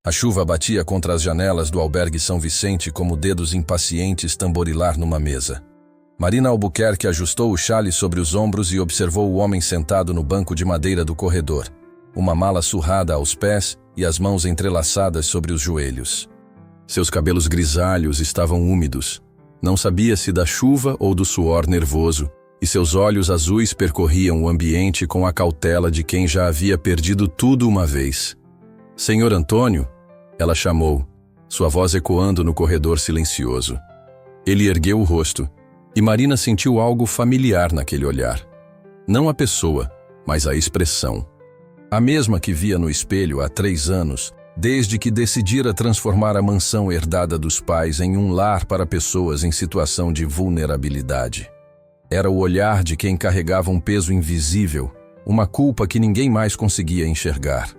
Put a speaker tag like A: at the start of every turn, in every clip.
A: A chuva batia contra as janelas do albergue São Vicente como dedos impacientes tamborilar numa mesa. Marina Albuquerque ajustou o xale sobre os ombros e observou o homem sentado no banco de madeira do corredor, uma mala surrada aos pés e as mãos entrelaçadas sobre os joelhos. Seus cabelos grisalhos estavam úmidos. Não sabia se da chuva ou do suor nervoso, e seus olhos azuis percorriam o ambiente com a cautela de quem já havia perdido tudo uma vez. "Senhor Antônio?" ela chamou, sua voz ecoando no corredor silencioso. Ele ergueu o rosto, e Marina sentiu algo familiar naquele olhar. Não a pessoa, mas a expressão. A mesma que via no espelho há 3 anos, desde que decidira transformar a mansão herdada dos pais em um lar para pessoas em situação de vulnerabilidade. Era o olhar de quem carregava um peso invisível, uma culpa que ninguém mais conseguia enxergar.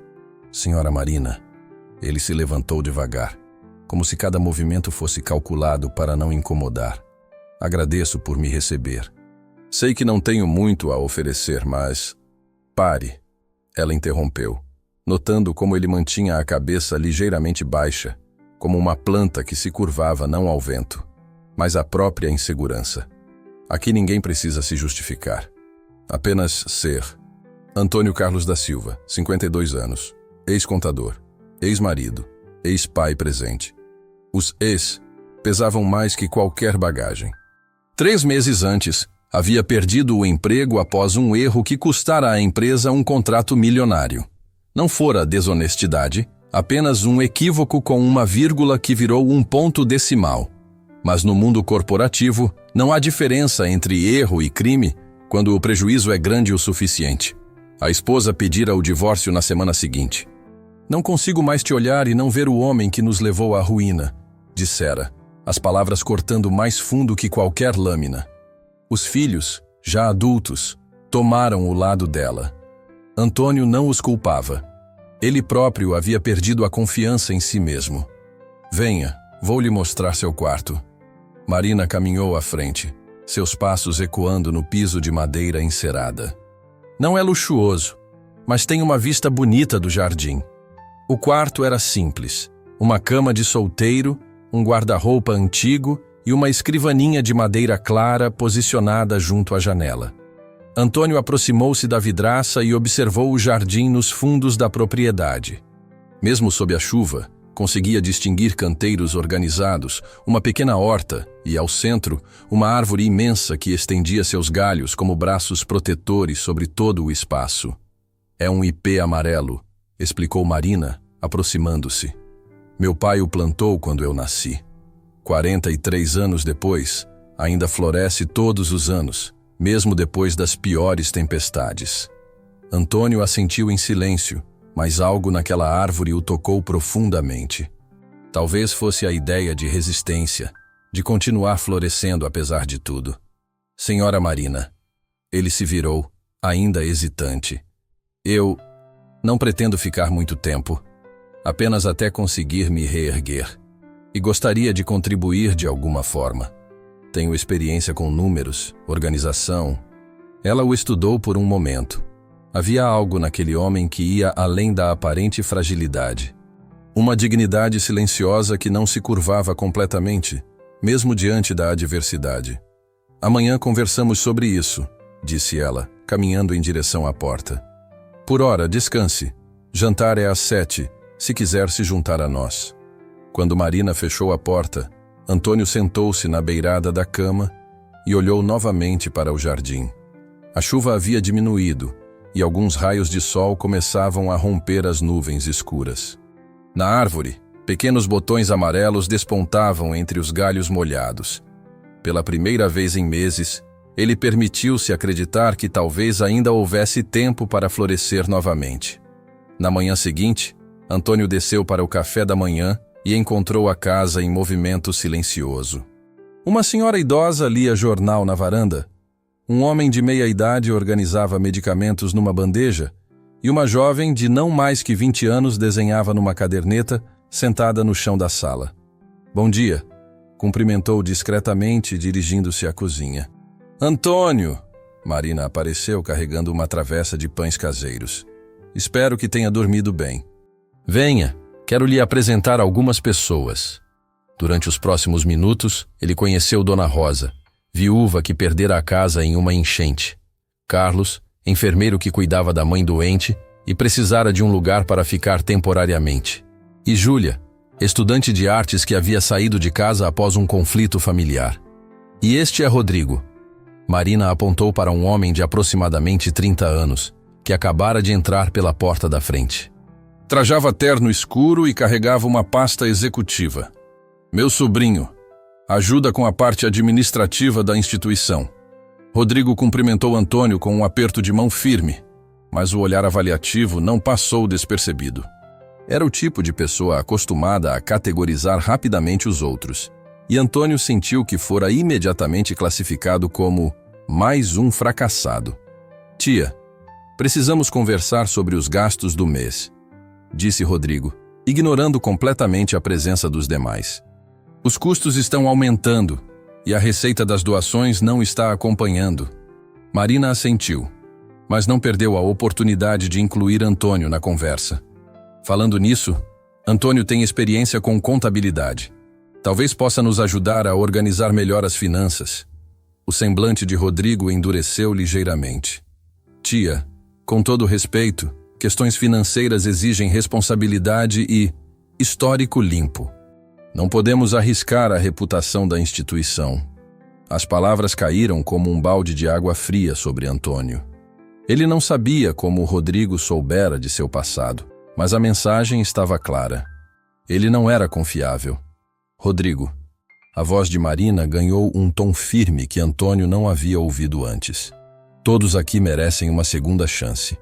A: "Senhora Marina." Ele se levantou devagar, como se cada movimento fosse calculado para não incomodar. "Agradeço por me receber. Sei que não tenho muito a oferecer, mas..." "Pare." Ela interrompeu, notando como ele mantinha a cabeça ligeiramente baixa, como uma planta que se curvava não ao vento, mas à própria insegurança. "Aqui ninguém precisa se justificar. Apenas ser." Antônio Carlos da Silva, 52 anos, ex-contador, ex-marido, ex-pai presente. Os ex pesavam mais que qualquer bagagem. 3 meses antes, havia perdido o emprego após um erro que custara à empresa um contrato milionário. Não fora desonestidade, apenas um equívoco com uma vírgula que virou um ponto decimal. Mas no mundo corporativo, não há diferença entre erro e crime quando o prejuízo é grande o suficiente. A esposa pedira o divórcio na semana seguinte. "Não consigo mais te olhar e não ver o homem que nos levou à ruína", dissera, as palavras cortando mais fundo que qualquer lâmina. Os filhos, já adultos, tomaram o lado dela. Antônio não os culpava. Ele próprio havia perdido a confiança em si mesmo. "Venha, vou lhe mostrar seu quarto." Marina caminhou à frente, seus passos ecoando no piso de madeira encerada. Não é luxuoso, mas tem uma vista bonita do jardim. O quarto era simples, uma cama de solteiro, um guarda-roupa antigo e uma escrivaninha de madeira clara posicionada junto à janela. Antônio aproximou-se da vidraça e observou o jardim nos fundos da propriedade. Mesmo sob a chuva, conseguia distinguir canteiros organizados, uma pequena horta e, ao centro, uma árvore imensa que estendia seus galhos como braços protetores sobre todo o espaço. "É um ipê amarelo", explicou Marina, aproximando-se. "Meu pai o plantou quando eu nasci. 43 anos depois, ainda floresce todos os anos, mesmo depois das piores tempestades." Antônio assentiu em silêncio, mas algo naquela árvore o tocou profundamente. Talvez fosse a ideia de resistência, de continuar florescendo apesar de tudo. "Senhora Marina." Ele se virou, ainda hesitante. "Eu não pretendo ficar muito tempo, apenas até conseguir me reerguer. E gostaria de contribuir de alguma forma. Tenho experiência com números, organização." Ela o estudou por um momento. Havia algo naquele homem que ia além da aparente fragilidade. Uma dignidade silenciosa que não se curvava completamente, mesmo diante da adversidade. "Amanhã conversamos sobre isso", disse ela, caminhando em direção à porta. "Por ora, descanse. Jantar é às 7, se quiser se juntar a nós." Quando Marina fechou a porta, Antônio sentou-se na beirada da cama e olhou novamente para o jardim. A chuva havia diminuído e alguns raios de sol começavam a romper as nuvens escuras. Na árvore, pequenos botões amarelos despontavam entre os galhos molhados. Pela primeira vez em meses, ele permitiu-se acreditar que talvez ainda houvesse tempo para florescer novamente. Na manhã seguinte, Antônio desceu para o café da manhã e encontrou a casa em movimento silencioso. Uma senhora idosa lia jornal na varanda. Um homem de meia idade organizava medicamentos numa bandeja e uma jovem de não mais que 20 anos desenhava numa caderneta, sentada no chão da sala. "Bom dia", cumprimentou discretamente, dirigindo-se à cozinha. "Antônio!" Marina apareceu carregando uma travessa de pães caseiros. "Espero que tenha dormido bem." "Venha." Quero lhe apresentar algumas pessoas. Durante os próximos minutos, ele conheceu Dona Rosa, viúva que perdera a casa em uma enchente. Carlos, enfermeiro que cuidava da mãe doente e precisara de um lugar para ficar temporariamente. E Júlia, estudante de artes que havia saído de casa após um conflito familiar. E este é Rodrigo. Marina apontou para um homem de aproximadamente 30 anos, que acabara de entrar pela porta da frente. Trajava terno escuro e carregava uma pasta executiva. Meu sobrinho. Ajuda com a parte administrativa da instituição. Rodrigo cumprimentou Antônio com um aperto de mão firme, mas o olhar avaliativo não passou despercebido. Era o tipo de pessoa acostumada a categorizar rapidamente os outros, e Antônio sentiu que fora imediatamente classificado como mais um fracassado. Tia, precisamos conversar sobre os gastos do mês, disse Rodrigo, ignorando completamente a presença dos demais. Os custos estão aumentando e a receita das doações não está acompanhando. Marina assentiu, mas não perdeu a oportunidade de incluir Antônio na conversa. Falando nisso, Antônio tem experiência com contabilidade. Talvez possa nos ajudar a organizar melhor as finanças. O semblante de Rodrigo endureceu ligeiramente. Tia, com todo respeito, questões financeiras exigem responsabilidade e histórico limpo. Não podemos arriscar a reputação da instituição. As palavras caíram como um balde de água fria sobre Antônio. Ele não sabia como Rodrigo soubera de seu passado, mas a mensagem estava clara. Ele não era confiável. Rodrigo. A voz de Marina ganhou um tom firme que Antônio não havia ouvido antes. Todos aqui merecem uma segunda chance.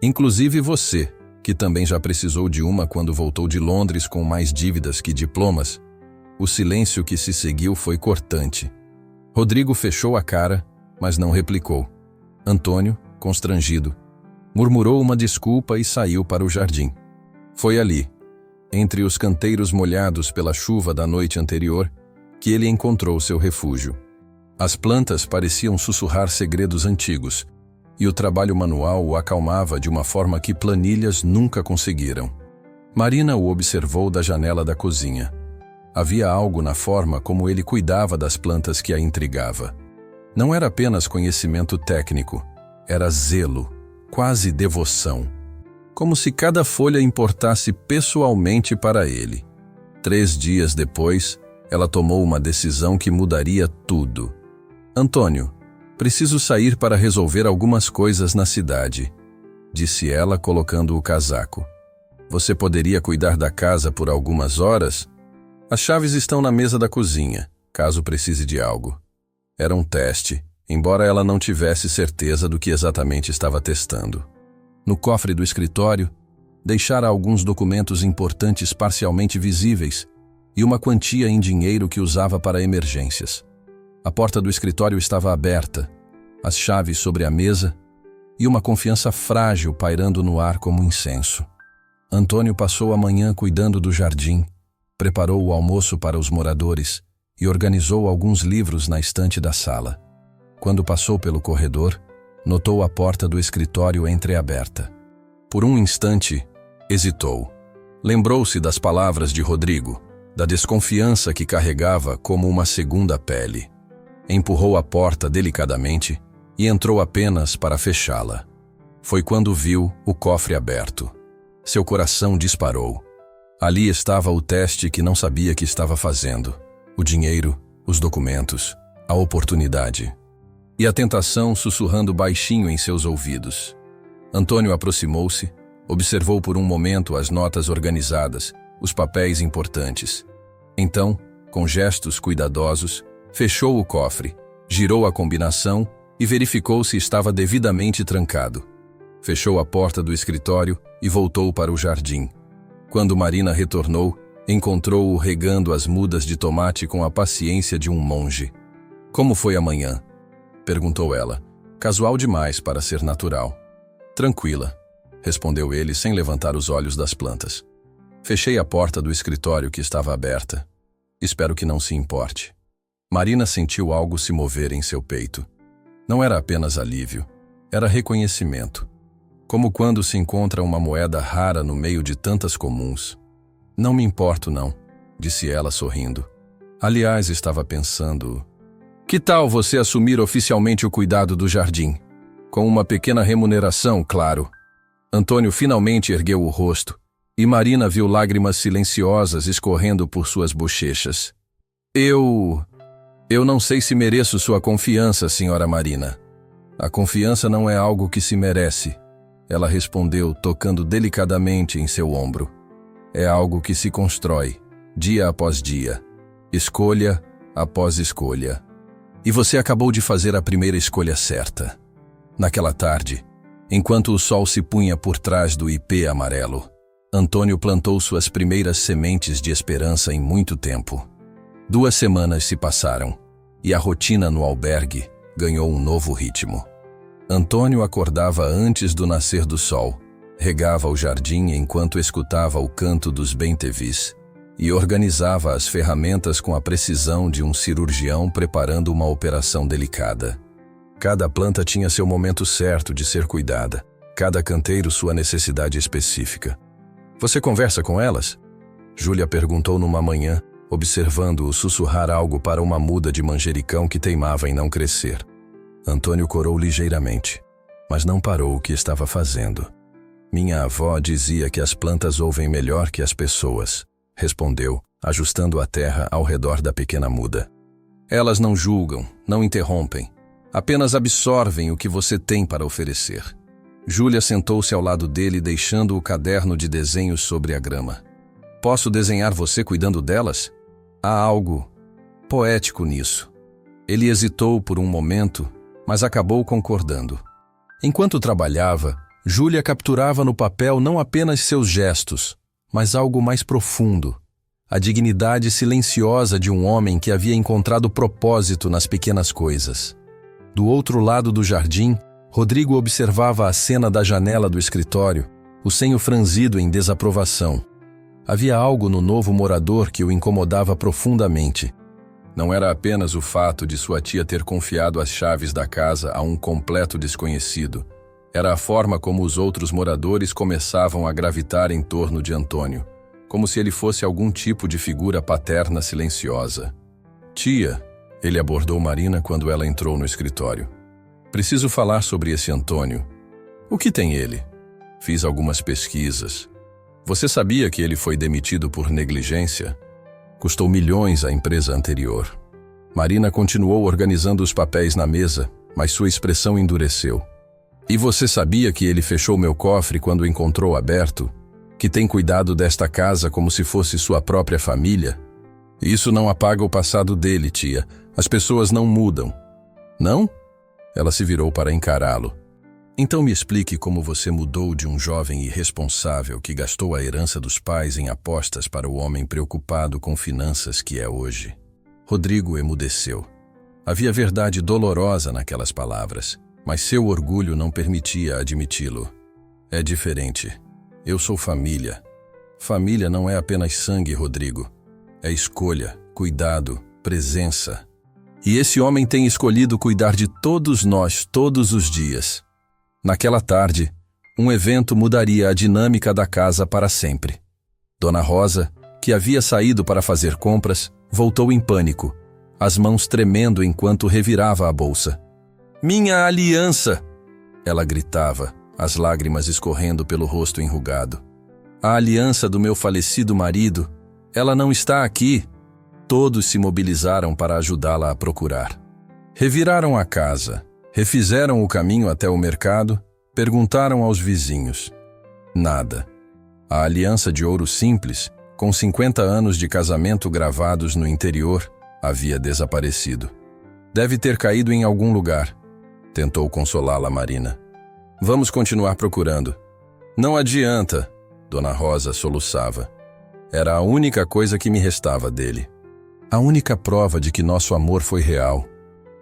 A: Inclusive você, que também já precisou de uma quando voltou de Londres com mais dívidas que diplomas. O silêncio que se seguiu foi cortante. Rodrigo fechou a cara, mas não replicou. Antônio, constrangido, murmurou uma desculpa e saiu para o jardim. Foi ali, entre os canteiros molhados pela chuva da noite anterior, que ele encontrou seu refúgio. As plantas pareciam sussurrar segredos antigos, e o trabalho manual o acalmava de uma forma que planilhas nunca conseguiram. Marina o observou da janela da cozinha. Havia algo na forma como ele cuidava das plantas que a intrigava. Não era apenas conhecimento técnico, era zelo, quase devoção. Como se cada folha importasse pessoalmente para ele. 3 dias depois, ela tomou uma decisão que mudaria tudo. Antônio, preciso sair para resolver algumas coisas na cidade, disse ela colocando o casaco. Você poderia cuidar da casa por algumas horas? As chaves estão na mesa da cozinha, caso precise de algo. Era um teste, embora ela não tivesse certeza do que exatamente estava testando. No cofre do escritório, deixara alguns documentos importantes parcialmente visíveis e uma quantia em dinheiro que usava para emergências. A porta do escritório estava aberta, as chaves sobre a mesa e uma confiança frágil pairando no ar como incenso. Antônio passou a manhã cuidando do jardim, preparou o almoço para os moradores e organizou alguns livros na estante da sala. Quando passou pelo corredor, notou a porta do escritório entreaberta. Por um instante, hesitou. Lembrou-se das palavras de Rodrigo, da desconfiança que carregava como uma segunda pele. Empurrou a porta delicadamente e entrou apenas para fechá-la. Foi quando viu o cofre aberto. Seu coração disparou. Ali estava o teste que não sabia que estava fazendo. O dinheiro, os documentos, a oportunidade. E a tentação sussurrando baixinho em seus ouvidos. Antônio aproximou-se, observou por um momento as notas organizadas, os papéis importantes. Então, com gestos cuidadosos, fechou o cofre, girou a combinação e verificou se estava devidamente trancado. Fechou a porta do escritório e voltou para o jardim. Quando Marina retornou, encontrou-o regando as mudas de tomate com a paciência de um monge. Como foi amanhã? Perguntou ela, casual demais para ser natural. Tranquila, respondeu ele sem levantar os olhos das plantas. Fechei a porta do escritório que estava aberta. Espero que não se importe. Marina sentiu algo se mover em seu peito. Não era apenas alívio, era reconhecimento. Como quando se encontra uma moeda rara no meio de tantas comuns. Não me importo, não, disse ela sorrindo. Aliás, estava pensando... Que tal você assumir oficialmente o cuidado do jardim? Com uma pequena remuneração, claro. Antônio finalmente ergueu o rosto, e Marina viu lágrimas silenciosas escorrendo por suas bochechas. Eu não sei se mereço sua confiança, senhora Marina. A confiança não é algo que se merece, ela respondeu, tocando delicadamente em seu ombro. É algo que se constrói, dia após dia, escolha após escolha. E você acabou de fazer a primeira escolha certa. Naquela tarde, enquanto o sol se punha por trás do ipê amarelo, Antônio plantou suas primeiras sementes de esperança em muito tempo. 2 semanas se passaram, e a rotina no albergue ganhou um novo ritmo. Antônio acordava antes do nascer do sol, regava o jardim enquanto escutava o canto dos bem-te-vis e organizava as ferramentas com a precisão de um cirurgião preparando uma operação delicada. Cada planta tinha seu momento certo de ser cuidada, cada canteiro sua necessidade específica. Você conversa com elas? Júlia perguntou numa manhã, observando-o sussurrar algo para uma muda de manjericão que teimava em não crescer. Antônio corou ligeiramente, mas não parou o que estava fazendo. Minha avó dizia que as plantas ouvem melhor que as pessoas, respondeu, ajustando a terra ao redor da pequena muda. Elas não julgam, não interrompem, apenas absorvem o que você tem para oferecer. Júlia sentou-se ao lado dele, deixando o caderno de desenhos sobre a grama. Posso desenhar você cuidando delas? Há algo poético nisso. Ele hesitou por um momento, mas acabou concordando. Enquanto trabalhava, Júlia capturava no papel não apenas seus gestos, mas algo mais profundo, a dignidade silenciosa de um homem que havia encontrado propósito nas pequenas coisas. Do outro lado do jardim, Rodrigo observava a cena da janela do escritório, o senho franzido em desaprovação. Havia algo no novo morador que o incomodava profundamente. Não era apenas o fato de sua tia ter confiado as chaves da casa a um completo desconhecido. Era a forma como os outros moradores começavam a gravitar em torno de Antônio, como se ele fosse algum tipo de figura paterna silenciosa. Tia, ele abordou Marina quando ela entrou no escritório. Preciso falar sobre esse Antônio. O que tem ele? Fiz algumas pesquisas. Você sabia que ele foi demitido por negligência? Custou milhões à empresa anterior. Marina continuou organizando os papéis na mesa, mas sua expressão endureceu. E você sabia que ele fechou meu cofre quando o encontrou aberto? Que tem cuidado desta casa como se fosse sua própria família? Isso não apaga o passado dele, tia. As pessoas não mudam. Não? Ela se virou para encará-lo. Então me explique como você mudou de um jovem irresponsável que gastou a herança dos pais em apostas para o homem preocupado com finanças que é hoje. Rodrigo emudeceu. Havia verdade dolorosa naquelas palavras, mas seu orgulho não permitia admiti-lo. É diferente. Eu sou família. Família não é apenas sangue, Rodrigo. É escolha, cuidado, presença. E esse homem tem escolhido cuidar de todos nós todos os dias. Naquela tarde, um evento mudaria a dinâmica da casa para sempre. Dona Rosa, que havia saído para fazer compras, voltou em pânico, as mãos tremendo enquanto revirava a bolsa. Minha aliança! Ela gritava, as lágrimas escorrendo pelo rosto enrugado. A aliança do meu falecido marido, ela não está aqui. Todos se mobilizaram para ajudá-la a procurar. Reviraram a casa. Refizeram o caminho até o mercado, perguntaram aos vizinhos. Nada. A aliança de ouro simples, com 50 anos de casamento gravados no interior, havia desaparecido. Deve ter caído em algum lugar, tentou consolá-la Marina. Vamos continuar procurando. Não adianta, Dona Rosa soluçava. Era a única coisa que me restava dele. A única prova de que nosso amor foi real.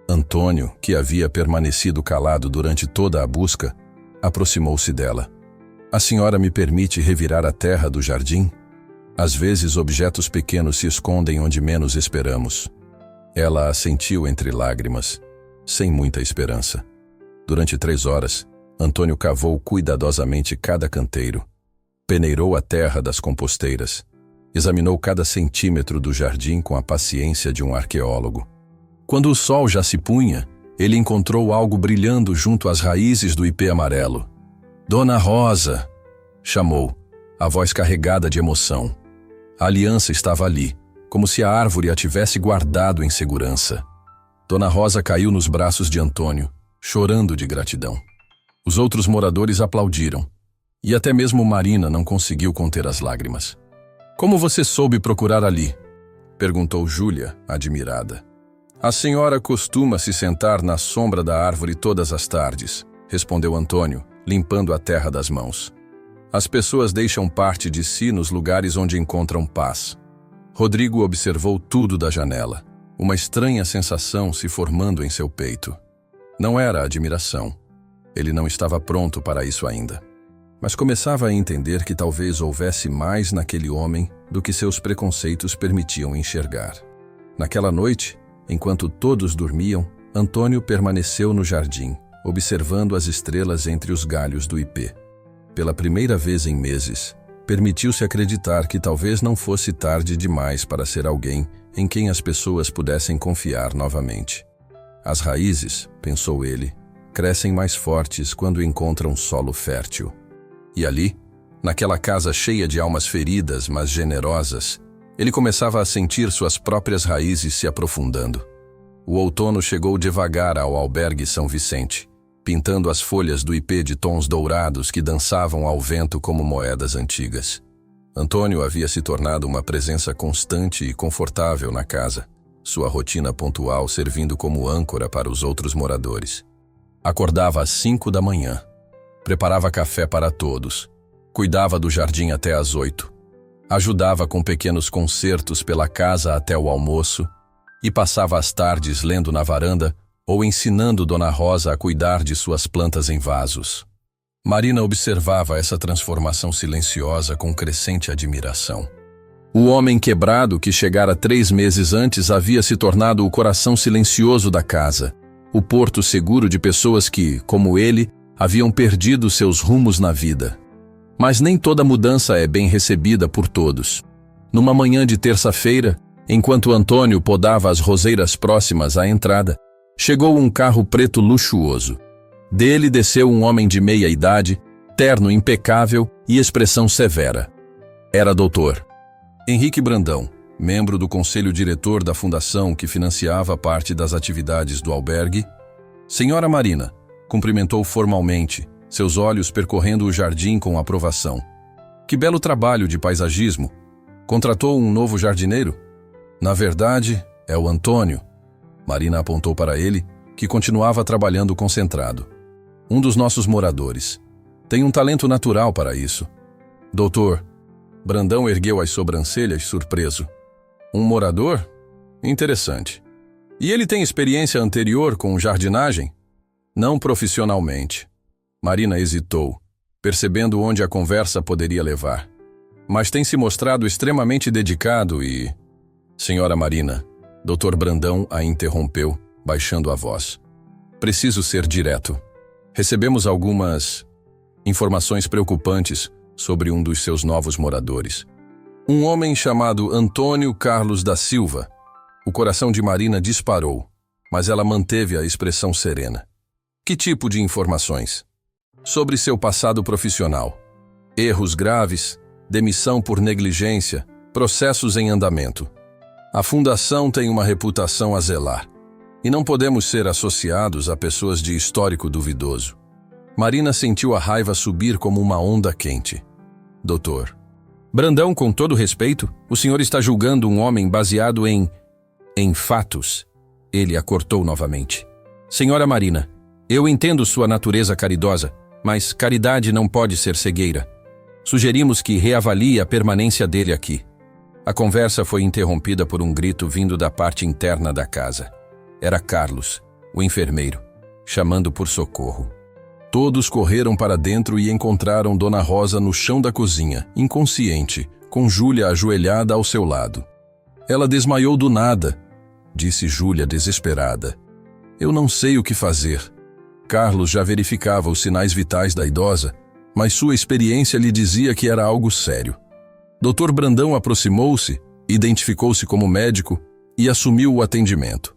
A: Antônio, que havia permanecido calado durante toda a busca, aproximou-se dela. A senhora me permite revirar a terra do jardim? Às vezes objetos pequenos se escondem onde menos esperamos. Ela assentiu entre lágrimas, sem muita esperança. Durante 3 horas, Antônio cavou cuidadosamente cada canteiro. Peneirou a terra das composteiras. Examinou cada centímetro do jardim com a paciência de um arqueólogo. Quando o sol já se punha, ele encontrou algo brilhando junto às raízes do ipê amarelo. "Dona Rosa!" chamou, a voz carregada de emoção. A aliança estava ali, como se a árvore a tivesse guardado em segurança. Dona Rosa caiu nos braços de Antônio, chorando de gratidão. Os outros moradores aplaudiram, e até mesmo Marina não conseguiu conter as lágrimas. "Como você soube procurar ali?" perguntou Júlia, admirada. "A senhora costuma se sentar na sombra da árvore todas as tardes", respondeu Antônio, limpando a terra das mãos. "As pessoas deixam parte de si nos lugares onde encontram paz." Rodrigo observou tudo da janela, uma estranha sensação se formando em seu peito. Não era admiração. Ele não estava pronto para isso ainda. Mas começava a entender que talvez houvesse mais naquele homem do que seus preconceitos permitiam enxergar. Naquela noite, enquanto todos dormiam, Antônio permaneceu no jardim, observando as estrelas entre os galhos do ipê. Pela primeira vez em meses, permitiu-se acreditar que talvez não fosse tarde demais para ser alguém em quem as pessoas pudessem confiar novamente. As raízes, pensou ele, crescem mais fortes quando encontram solo fértil. E ali, naquela casa cheia de almas feridas, mas generosas, ele começava a sentir suas próprias raízes se aprofundando. O outono chegou devagar ao albergue São Vicente, pintando as folhas do ipê de tons dourados que dançavam ao vento como moedas antigas. Antônio havia se tornado uma presença constante e confortável na casa, sua rotina pontual servindo como âncora para os outros moradores. Acordava às 5 da manhã, preparava café para todos, cuidava do jardim até às 8, ajudava com pequenos concertos pela casa até o almoço e passava as tardes lendo na varanda ou ensinando Dona Rosa a cuidar de suas plantas em vasos. Marina observava essa transformação silenciosa com crescente admiração. O homem quebrado que chegara 3 meses antes havia se tornado o coração silencioso da casa, o porto seguro de pessoas que, como ele, haviam perdido seus rumos na vida. Mas nem toda mudança é bem recebida por todos. Numa manhã de terça-feira, enquanto Antônio podava as roseiras próximas à entrada, chegou um carro preto luxuoso. Dele desceu um homem de meia idade, terno impecável e expressão severa. Era doutor Henrique Brandão, membro do conselho diretor da fundação que financiava parte das atividades do albergue. Senhora Marina, cumprimentou formalmente, seus olhos percorrendo o jardim com aprovação. Que belo trabalho de paisagismo. Contratou um novo jardineiro? Na verdade, é o Antônio. Marina apontou para ele, que continuava trabalhando concentrado. Um dos nossos moradores. Tem um talento natural para isso. Doutor, Brandão ergueu as sobrancelhas surpreso. Um morador? Interessante. E ele tem experiência anterior com jardinagem? Não profissionalmente. Marina hesitou, percebendo onde a conversa poderia levar. Mas tem se mostrado extremamente dedicado e... Senhora Marina, Dr. Brandão a interrompeu, baixando a voz. Preciso ser direto. Recebemos algumas informações preocupantes sobre um dos seus novos moradores. Um homem chamado Antônio Carlos da Silva. O coração de Marina disparou, mas ela manteve a expressão serena. Que tipo de informações? Sobre seu passado profissional. Erros graves, demissão por negligência, processos em andamento. A fundação tem uma reputação a zelar, e não podemos ser associados a pessoas de histórico duvidoso. Marina sentiu a raiva subir como uma onda quente. Doutor Brandão, com todo respeito, o senhor está julgando um homem baseado em fatos. Ele a cortou novamente. Senhora Marina, eu entendo sua natureza caridosa, mas caridade não pode ser cegueira. Sugerimos que reavalie a permanência dele aqui. A conversa foi interrompida por um grito vindo da parte interna da casa. Era Carlos, o enfermeiro, chamando por socorro. Todos correram para dentro e encontraram Dona Rosa no chão da cozinha, inconsciente, com Júlia ajoelhada ao seu lado. Ela desmaiou do nada, disse Júlia desesperada. Eu não sei o que fazer. Carlos já verificava os sinais vitais da idosa, mas sua experiência lhe dizia que era algo sério. Dr. Brandão aproximou-se, identificou-se como médico e assumiu o atendimento.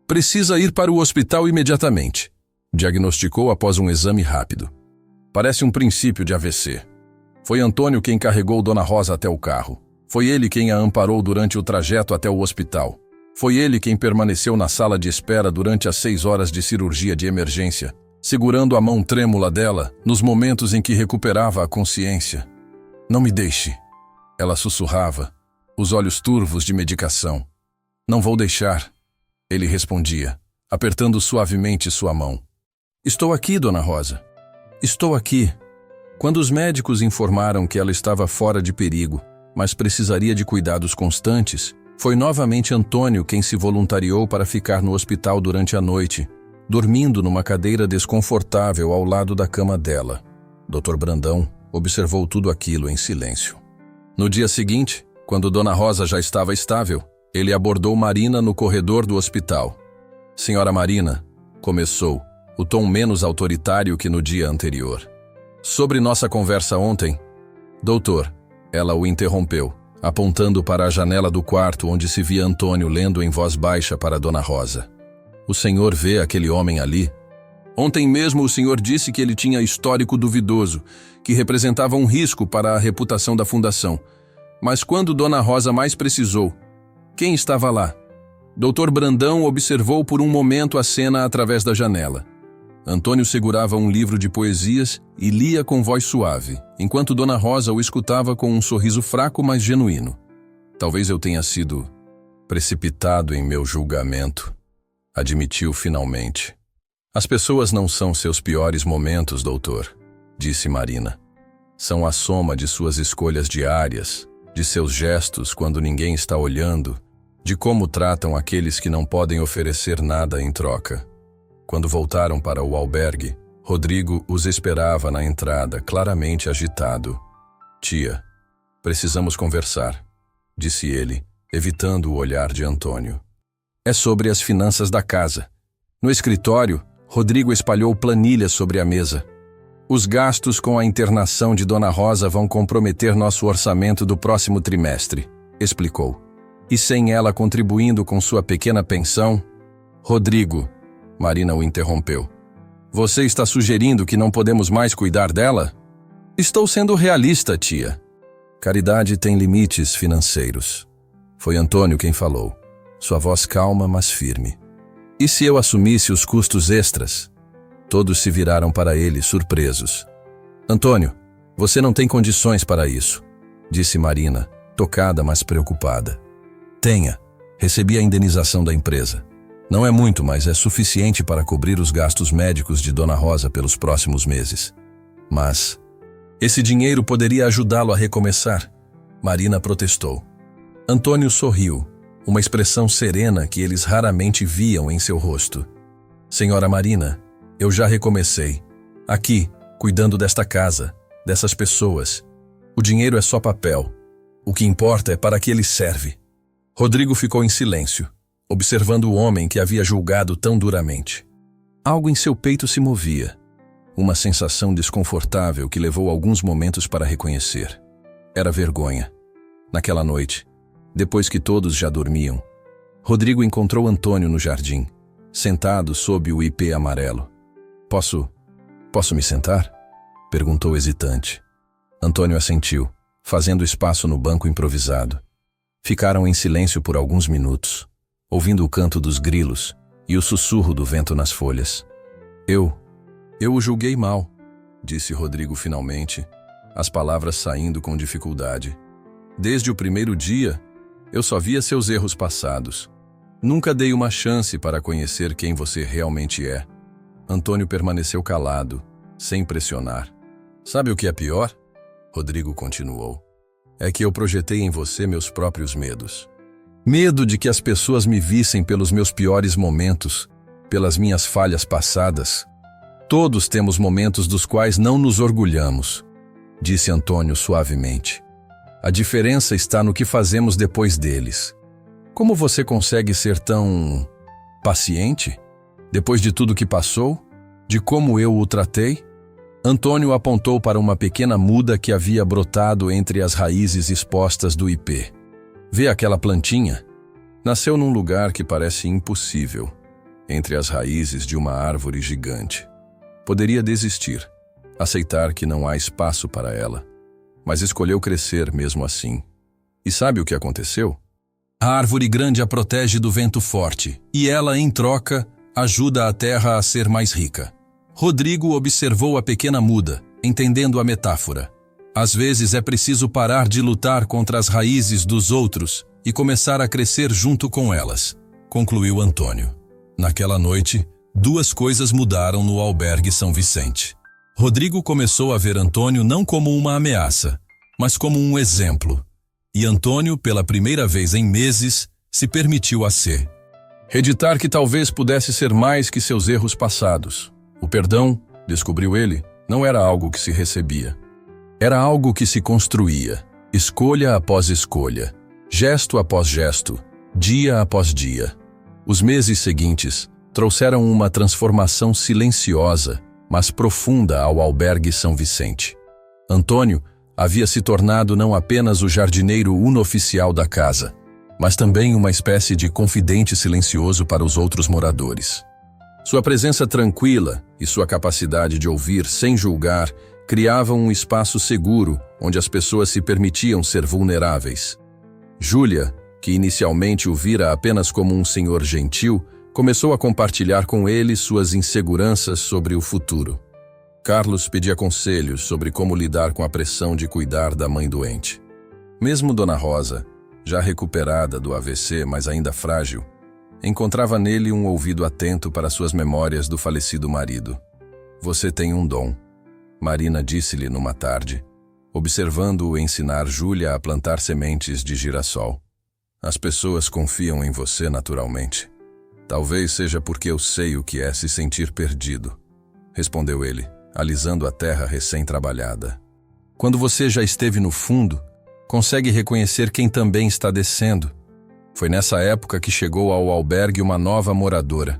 A: Precisa ir para o hospital imediatamente, diagnosticou após um exame rápido. Parece um princípio de AVC. Foi Antônio quem carregou Dona Rosa até o carro. Foi ele quem a amparou durante o trajeto até o hospital. Foi ele quem permaneceu na sala de espera durante as 6 horas de cirurgia de emergência, segurando a mão trêmula dela nos momentos em que recuperava a consciência. Não me deixe, ela sussurrava, os olhos turvos de medicação. Não vou deixar, ele respondia, apertando suavemente sua mão. Estou aqui, Dona Rosa. Estou aqui. Quando os médicos informaram que ela estava fora de perigo, mas precisaria de cuidados constantes, foi novamente Antônio quem se voluntariou para ficar no hospital durante a noite, dormindo numa cadeira desconfortável ao lado da cama dela. Dr. Brandão observou tudo aquilo em silêncio. No dia seguinte, quando Dona Rosa já estava estável, ele abordou Marina no corredor do hospital. Senhora Marina, começou, o tom menos autoritário que no dia anterior. Sobre nossa conversa ontem, doutor, ela o interrompeu, apontando para a janela do quarto onde se via Antônio lendo em voz baixa para Dona Rosa. O senhor vê aquele homem ali? Ontem mesmo o senhor disse que ele tinha histórico duvidoso, que representava um risco para a reputação da fundação. Mas quando Dona Rosa mais precisou, quem estava lá? Dr. Brandão observou por um momento a cena através da janela. Antônio segurava um livro de poesias e lia com voz suave, enquanto Dona Rosa o escutava com um sorriso fraco, mas genuíno. Talvez eu tenha sido precipitado em meu julgamento, admitiu finalmente. As pessoas não são seus piores momentos, doutor, disse Marina. São a soma de suas escolhas diárias, de seus gestos quando ninguém está olhando, de como tratam aqueles que não podem oferecer nada em troca. Quando voltaram para o albergue, Rodrigo os esperava na entrada, claramente agitado. Tia, precisamos conversar, disse ele, evitando o olhar de Antônio. É sobre as finanças da casa. No escritório, Rodrigo espalhou planilhas sobre a mesa. Os gastos com a internação de Dona Rosa vão comprometer nosso orçamento do próximo trimestre, explicou. E sem ela contribuindo com sua pequena pensão... Rodrigo, Marina o interrompeu. Você está sugerindo que não podemos mais cuidar dela? Estou sendo realista, tia. Caridade tem limites financeiros. Foi Antônio quem falou, sua voz calma, mas firme. E se eu assumisse os custos extras? Todos se viraram para ele, surpresos. Antônio, você não tem condições para isso, disse Marina, tocada, mas preocupada. Tenha. Recebi a indenização da empresa. Não é muito, mas é suficiente para cobrir os gastos médicos de Dona Rosa pelos próximos meses. Mas esse dinheiro poderia ajudá-lo a recomeçar, Marina protestou. Antônio sorriu, uma expressão serena que eles raramente viam em seu rosto. Senhora Marina, eu já recomecei. Aqui, cuidando desta casa, dessas pessoas. O dinheiro é só papel. O que importa é para que ele serve. Rodrigo ficou em silêncio, observando o homem que havia julgado tão duramente. Algo em seu peito se movia, uma sensação desconfortável que levou alguns momentos para reconhecer. Era vergonha. Naquela noite, depois que todos já dormiam, Rodrigo encontrou Antônio no jardim, sentado sob o ipê amarelo. Posso me sentar? Perguntou hesitante. Antônio assentiu, fazendo espaço no banco improvisado. Ficaram em silêncio por alguns minutos, ouvindo o canto dos grilos e o sussurro do vento nas folhas. Eu o julguei mal, disse Rodrigo finalmente, as palavras saindo com dificuldade. Desde o primeiro dia, eu só via seus erros passados. Nunca dei uma chance para conhecer quem você realmente é. Antônio permaneceu calado, sem pressionar. Sabe o que é pior? Rodrigo continuou. É que eu projetei em você meus próprios medos. Medo de que as pessoas me vissem pelos meus piores momentos, pelas minhas falhas passadas. Todos temos momentos dos quais não nos orgulhamos, disse Antônio suavemente. A diferença está no que fazemos depois deles. Como você consegue ser tão paciente? Depois de tudo que passou? De como eu o tratei? Antônio apontou para uma pequena muda que havia brotado entre as raízes expostas do ipê. Vê aquela plantinha? Nasceu num lugar que parece impossível, entre as raízes de uma árvore gigante. Poderia desistir, aceitar que não há espaço para ela, mas escolheu crescer mesmo assim. E sabe o que aconteceu? A árvore grande a protege do vento forte, e ela, em troca, ajuda a terra a ser mais rica. Rodrigo observou a pequena muda, entendendo a metáfora. Às vezes é preciso parar de lutar contra as raízes dos outros e começar a crescer junto com elas, concluiu Antônio. Naquela noite, duas coisas mudaram no albergue São Vicente. Rodrigo começou a ver Antônio não como uma ameaça, mas como um exemplo. E Antônio, pela primeira vez em meses, se permitiu a ser. Acreditar que talvez pudesse ser mais que seus erros passados. O perdão, descobriu ele, não era algo que se recebia. Era algo que se construía, escolha após escolha, gesto após gesto, dia após dia. Os meses seguintes trouxeram uma transformação silenciosa, mas profunda ao albergue São Vicente. Antônio havia se tornado não apenas o jardineiro unoficial da casa, mas também uma espécie de confidente silencioso para os outros moradores. Sua presença tranquila e sua capacidade de ouvir sem julgar criavam um espaço seguro onde as pessoas se permitiam ser vulneráveis. Júlia, que inicialmente o vira apenas como um senhor gentil, começou a compartilhar com ele suas inseguranças sobre o futuro. Carlos pedia conselhos sobre como lidar com a pressão de cuidar da mãe doente. Mesmo Dona Rosa, já recuperada do AVC, mas ainda frágil, encontrava nele um ouvido atento para suas memórias do falecido marido. Você tem um dom, Marina disse-lhe numa tarde, observando-o ensinar Júlia a plantar sementes de girassol. As pessoas confiam em você naturalmente. Talvez seja porque eu sei o que é se sentir perdido, respondeu ele, alisando a terra recém-trabalhada. Quando você já esteve no fundo, consegue reconhecer quem também está descendo. Foi nessa época que chegou ao albergue uma nova moradora.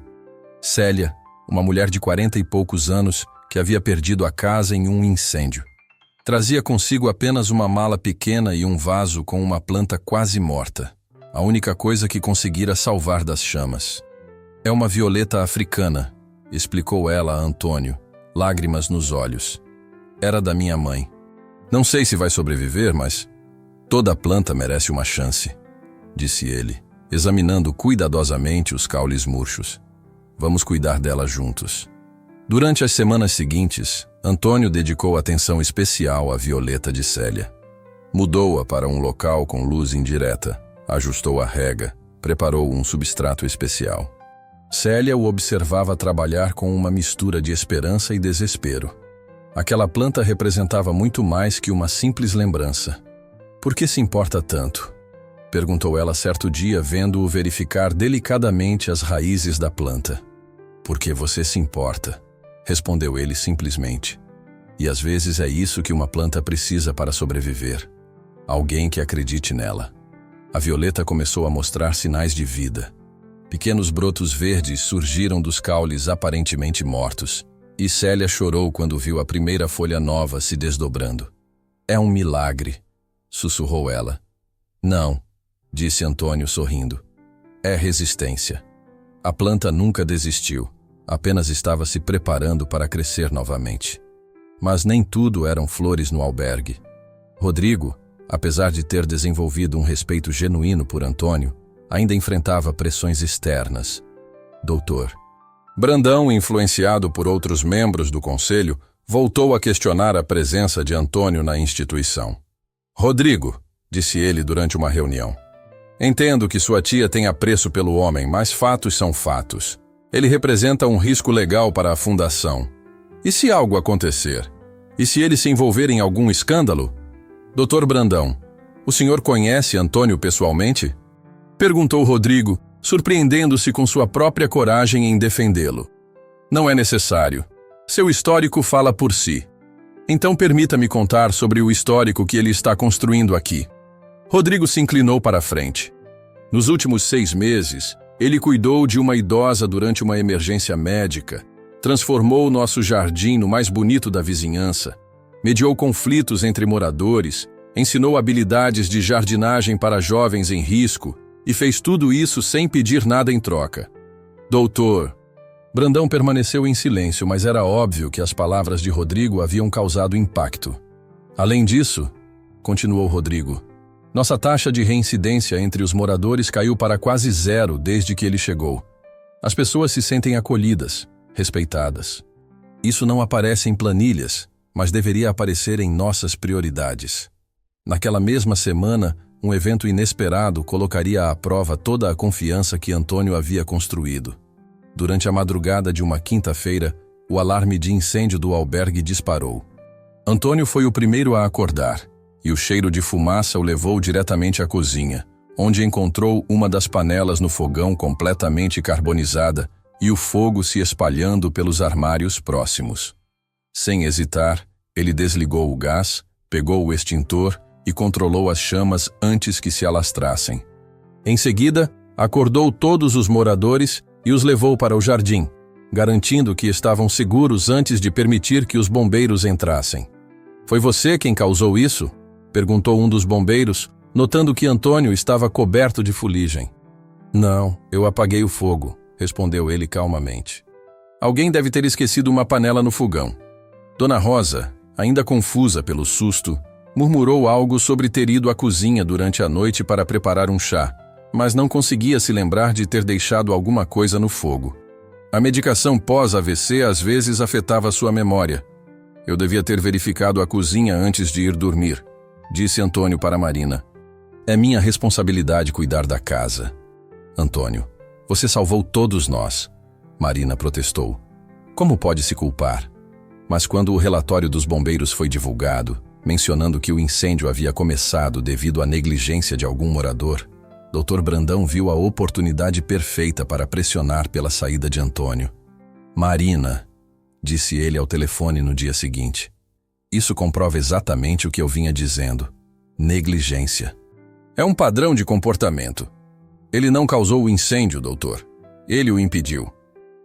A: Célia, uma mulher de 40 e poucos anos que havia perdido a casa em um incêndio. Trazia consigo apenas uma mala pequena e um vaso com uma planta quase morta, a única coisa que conseguira salvar das chamas. É uma violeta africana, explicou ela a Antônio, lágrimas nos olhos. Era da minha mãe. Não sei se vai sobreviver, mas toda planta merece uma chance, disse ele, examinando cuidadosamente os caules murchos. Vamos cuidar dela juntos. Durante as semanas seguintes, Antônio dedicou atenção especial à violeta de Célia. Mudou-a para um local com luz indireta, ajustou a rega, preparou um substrato especial. Célia o observava trabalhar com uma mistura de esperança e desespero. Aquela planta representava muito mais que uma simples lembrança. Por que se importa tanto? Perguntou ela certo dia, vendo-o verificar delicadamente as raízes da planta. Porque você se importa, respondeu ele simplesmente. E às vezes é isso que uma planta precisa para sobreviver. Alguém que acredite nela. A violeta começou a mostrar sinais de vida. Pequenos brotos verdes surgiram dos caules aparentemente mortos, e Célia chorou quando viu a primeira folha nova se desdobrando. É um milagre, sussurrou ela. Não, disse Antônio sorrindo. É resistência. A planta nunca desistiu, apenas estava se preparando para crescer novamente. Mas nem tudo eram flores no albergue. Rodrigo, apesar de ter desenvolvido um respeito genuíno por Antônio, ainda enfrentava pressões externas. Doutor. Brandão, influenciado por outros membros do conselho, voltou a questionar a presença de Antônio na instituição. Rodrigo, disse ele durante uma reunião. Entendo que sua tia tem apreço pelo homem, mas fatos são fatos. Ele representa um risco legal para a fundação. E se algo acontecer? E se ele se envolver em algum escândalo? Doutor Brandão, o senhor conhece Antônio pessoalmente? Perguntou Rodrigo, surpreendendo-se com sua própria coragem em defendê-lo. Não é necessário. Seu histórico fala por si. Então permita-me contar sobre o histórico que ele está construindo aqui. Rodrigo se inclinou para a frente. Nos últimos 6 meses, ele cuidou de uma idosa durante uma emergência médica, Transformou nosso jardim no mais bonito da vizinhança. Mediou conflitos entre moradores, ensinou habilidades de jardinagem para jovens em risco e fez tudo isso sem pedir nada em troca. Doutor. Brandão permaneceu em silêncio, mas era óbvio que as palavras de Rodrigo haviam causado impacto. Além disso, continuou Rodrigo, nossa taxa de reincidência entre os moradores caiu para quase zero desde que ele chegou. As pessoas se sentem acolhidas, respeitadas. Isso não aparece em planilhas, mas deveria aparecer em nossas prioridades. Naquela mesma semana, um evento inesperado colocaria à prova toda a confiança que Antônio havia construído. Durante a madrugada de uma quinta-feira, o alarme de incêndio do albergue disparou. Antônio foi o primeiro a acordar, e o cheiro de fumaça o levou diretamente à cozinha, onde encontrou uma das panelas no fogão completamente carbonizada e o fogo se espalhando pelos armários próximos. Sem hesitar, ele desligou o gás, pegou o extintor e controlou as chamas antes que se alastrassem. Em seguida, acordou todos os moradores e os levou para o jardim, garantindo que estavam seguros antes de permitir que os bombeiros entrassem. Foi você quem causou isso? Perguntou um dos bombeiros, notando que Antônio estava coberto de fuligem. Não, eu apaguei o fogo, respondeu ele calmamente. Alguém deve ter esquecido uma panela no fogão. Dona Rosa, ainda confusa pelo susto, murmurou algo sobre ter ido à cozinha durante a noite para preparar um chá, mas não conseguia se lembrar de ter deixado alguma coisa no fogo. A medicação pós-AVC às vezes afetava sua memória. Eu devia ter verificado a cozinha antes de ir dormir, disse Antônio para Marina. É minha responsabilidade cuidar da casa. Antônio, você salvou todos nós. Marina protestou. Como pode se culpar? Mas quando o relatório dos bombeiros foi divulgado, mencionando que o incêndio havia começado devido à negligência de algum morador, Dr. Brandão viu a oportunidade perfeita para pressionar pela saída de Antônio. Marina, disse ele ao telefone no dia seguinte. Isso comprova exatamente o que eu vinha dizendo. Negligência. É um padrão de comportamento. Ele não causou o incêndio, doutor. Ele o impediu.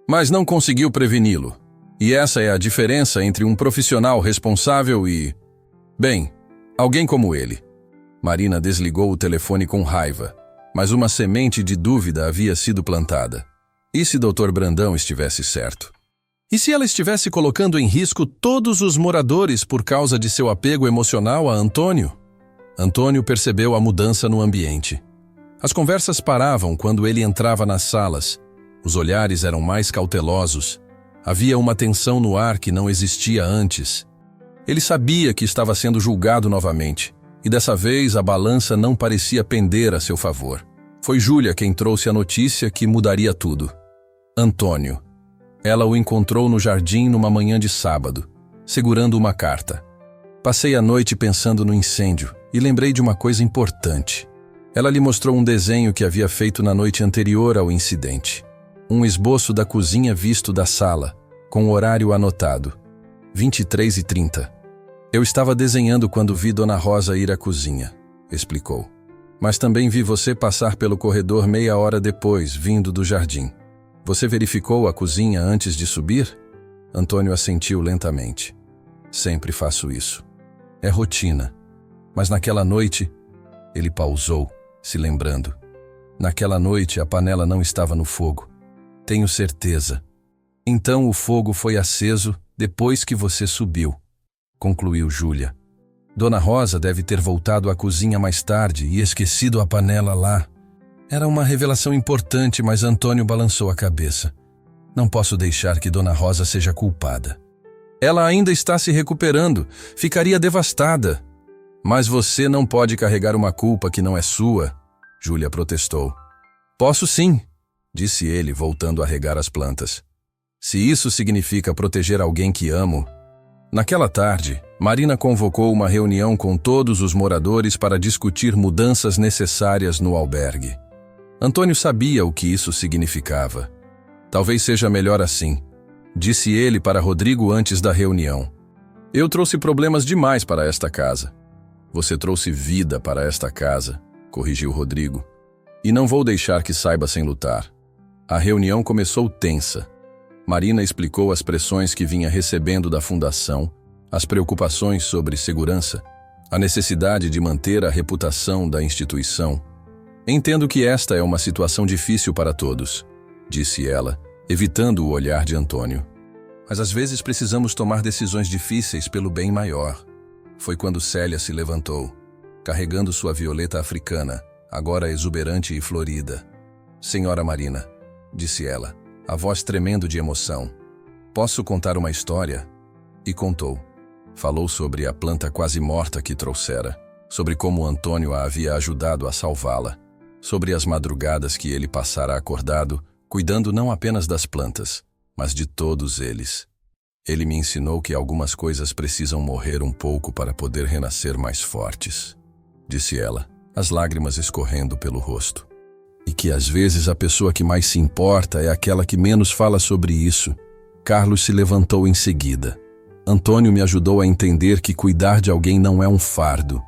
A: Mas não conseguiu preveni-lo. E essa é a diferença entre um profissional responsável e... Bem, alguém como ele. Marina desligou o telefone com raiva, mas uma semente de dúvida havia sido plantada. E se Dr. Brandão estivesse certo? E se ela estivesse colocando em risco todos os moradores por causa de seu apego emocional a Antônio? Antônio percebeu a mudança no ambiente. As conversas paravam quando ele entrava nas salas. Os olhares eram mais cautelosos. Havia uma tensão no ar que não existia antes. Ele sabia que estava sendo julgado novamente, e dessa vez a balança não parecia pender a seu favor. Foi Júlia quem trouxe a notícia que mudaria tudo. Antônio. Ela o encontrou no jardim numa manhã de sábado, segurando uma carta. Passei a noite pensando no incêndio e lembrei de uma coisa importante. Ela lhe mostrou um desenho que havia feito na noite anterior ao incidente. Um esboço da cozinha visto da sala, com o horário anotado. 23h30. Eu estava desenhando quando vi Dona Rosa ir à cozinha, explicou. Mas também vi você passar pelo corredor meia hora depois, vindo do jardim. Você verificou a cozinha antes de subir? Antônio assentiu lentamente. Sempre faço isso. É rotina. Mas naquela noite, ele pausou, se lembrando. Naquela noite a panela não estava no fogo. Tenho certeza. Então o fogo foi aceso depois que você subiu, concluiu Júlia. Dona Rosa deve ter voltado à cozinha mais tarde e esquecido a panela lá. Era uma revelação importante, mas Antônio balançou a cabeça. Não posso deixar que Dona Rosa seja culpada. Ela ainda está se recuperando, ficaria devastada. Mas você não pode carregar uma culpa que não é sua, Júlia protestou. Posso sim, disse ele, voltando a regar as plantas. Se isso significa proteger alguém que amo... Naquela tarde, Marina convocou uma reunião com todos os moradores para discutir mudanças necessárias no albergue. Antônio sabia o que isso significava. Talvez seja melhor assim, disse ele para Rodrigo antes da reunião. Eu trouxe problemas demais para esta casa. Você trouxe vida para esta casa, corrigiu Rodrigo. E não vou deixar que saiba sem lutar. A reunião começou tensa. Marina explicou as pressões que vinha recebendo da fundação, as preocupações sobre segurança, a necessidade de manter a reputação da instituição. Entendo que esta é uma situação difícil para todos, disse ela, evitando o olhar de Antônio. Mas às vezes precisamos tomar decisões difíceis pelo bem maior. Foi quando Célia se levantou, carregando sua violeta africana, agora exuberante e florida. Senhora Marina, disse ela, a voz tremendo de emoção. Posso contar uma história? E contou. Falou sobre a planta quase morta que trouxera, sobre como Antônio a havia ajudado a salvá-la, sobre as madrugadas que ele passara acordado, cuidando não apenas das plantas, mas de todos eles. Ele me ensinou que algumas coisas precisam morrer um pouco para poder renascer mais fortes, disse ela, as lágrimas escorrendo pelo rosto. E que às vezes a pessoa que mais se importa é aquela que menos fala sobre isso. Carlos se levantou em seguida. Antônio me ajudou a entender que cuidar de alguém não é um fardo,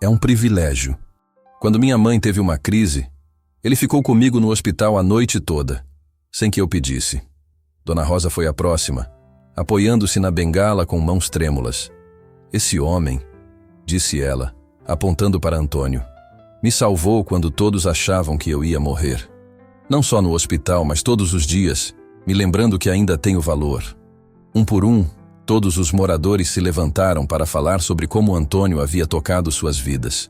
A: é um privilégio. Quando minha mãe teve uma crise, ele ficou comigo no hospital a noite toda, sem que eu pedisse. Dona Rosa foi a próxima, apoiando-se na bengala com mãos trêmulas. Esse homem, disse ela, apontando para Antônio, me salvou quando todos achavam que eu ia morrer. Não só no hospital, mas todos os dias, me lembrando que ainda tenho valor. Um por um, todos os moradores se levantaram para falar sobre como Antônio havia tocado suas vidas.